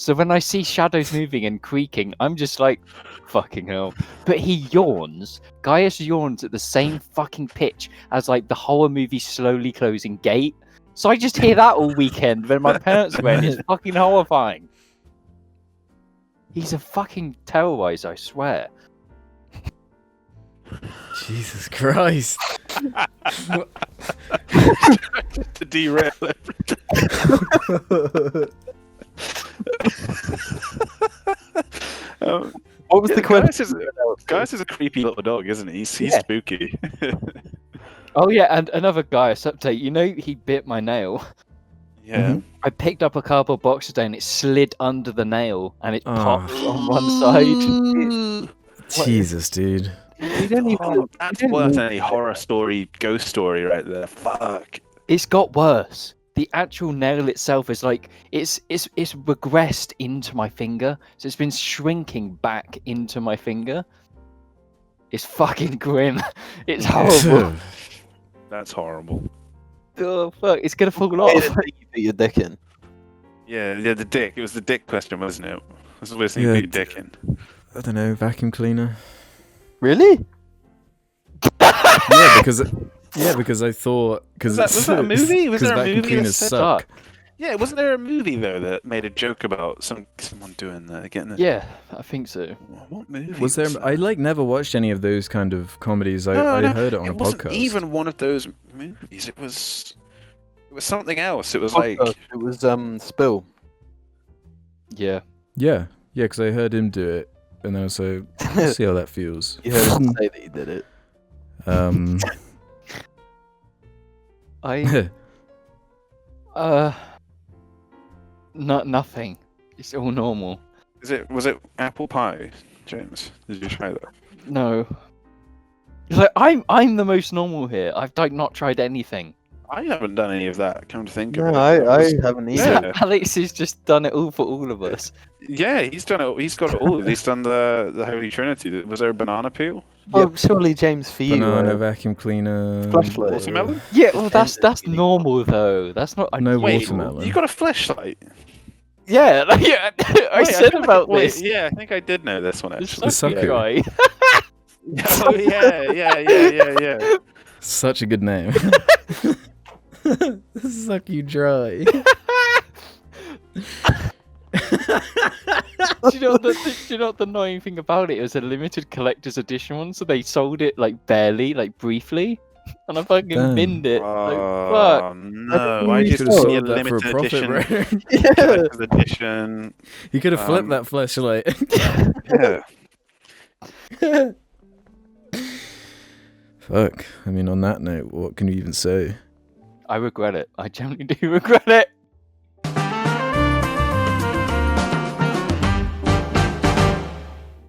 So when I see shadows moving and creaking, I'm just like, fucking hell. But he yawns. Gaius yawns at the same fucking pitch as like the horror movie slowly closing gate. So I just hear that all weekend when my parents went. It's fucking horrifying. He's a fucking terrorizer, I swear. Jesus Christ. To derail What was the question? Gaius is a creepy little dog, isn't he? He's Yeah. spooky. Oh yeah, and another Gaius update. You know he bit my nail. Yeah. I picked up a cardboard box today and it slid under the nail and it Oh. popped on one side. Jesus, dude. You don't even. Oh, that's worse than any horror story, ghost story right there. Fuck. It's got worse. The actual nail itself is like it's regressed into my finger, so it's been shrinking back into my finger. It's fucking grim. It's horrible. That's horrible. Oh fuck! It's gonna fall What off. thing you put your dick in? Yeah, the dick. It was the dick question, wasn't it? This is where you Yeah, put your dick in. I don't know, vacuum cleaner. Really? Yeah, because I thought Was that a movie? Was there a vacuum movie that cleaners said suck. Yeah, wasn't there a movie though that made a joke about someone doing that, getting the... Yeah, I think so. What movie Was there? that? I like never watched any of those kind of comedies. I No, heard it on a wasn't podcast. even one of those movies. It was something else. It was like It was Spill. Yeah. Yeah, because I heard him do it, and I was like, let's see how that feels. You heard him say that he did it. Nothing. It's all normal. Was it apple pie, James? Did you try that? No. It's like I'm the most normal here. I've not tried anything. I haven't done any of that. Come to think No, of it. I haven't either. Yeah. Alex has just done it all for all of us. Yeah, he's done it. He's got it all. He's done the Holy Trinity. Was there a banana peel? Oh, surely James for you. Banana vacuum cleaner. Flashlight. Watermelon? Yeah, well that's normal though. That's not. No Wait, watermelon. you got a flashlight? Yeah, yeah. I said about this. Yeah, I think I did know this one It's actually. sucker. right. Oh yeah. Such a good name. Suck you dry. Do you know what the annoying thing about it? It was a limited collector's edition one, so they sold it like barely, like briefly, and I fucking Damn. binned it. Oh no! I You just could have see a sold that for a limited profit, edition. bro. Collector's edition. You could have flipped that flashlight. Yeah. Fuck. I mean, on that note, what can you even say? I regret it. I genuinely do regret it.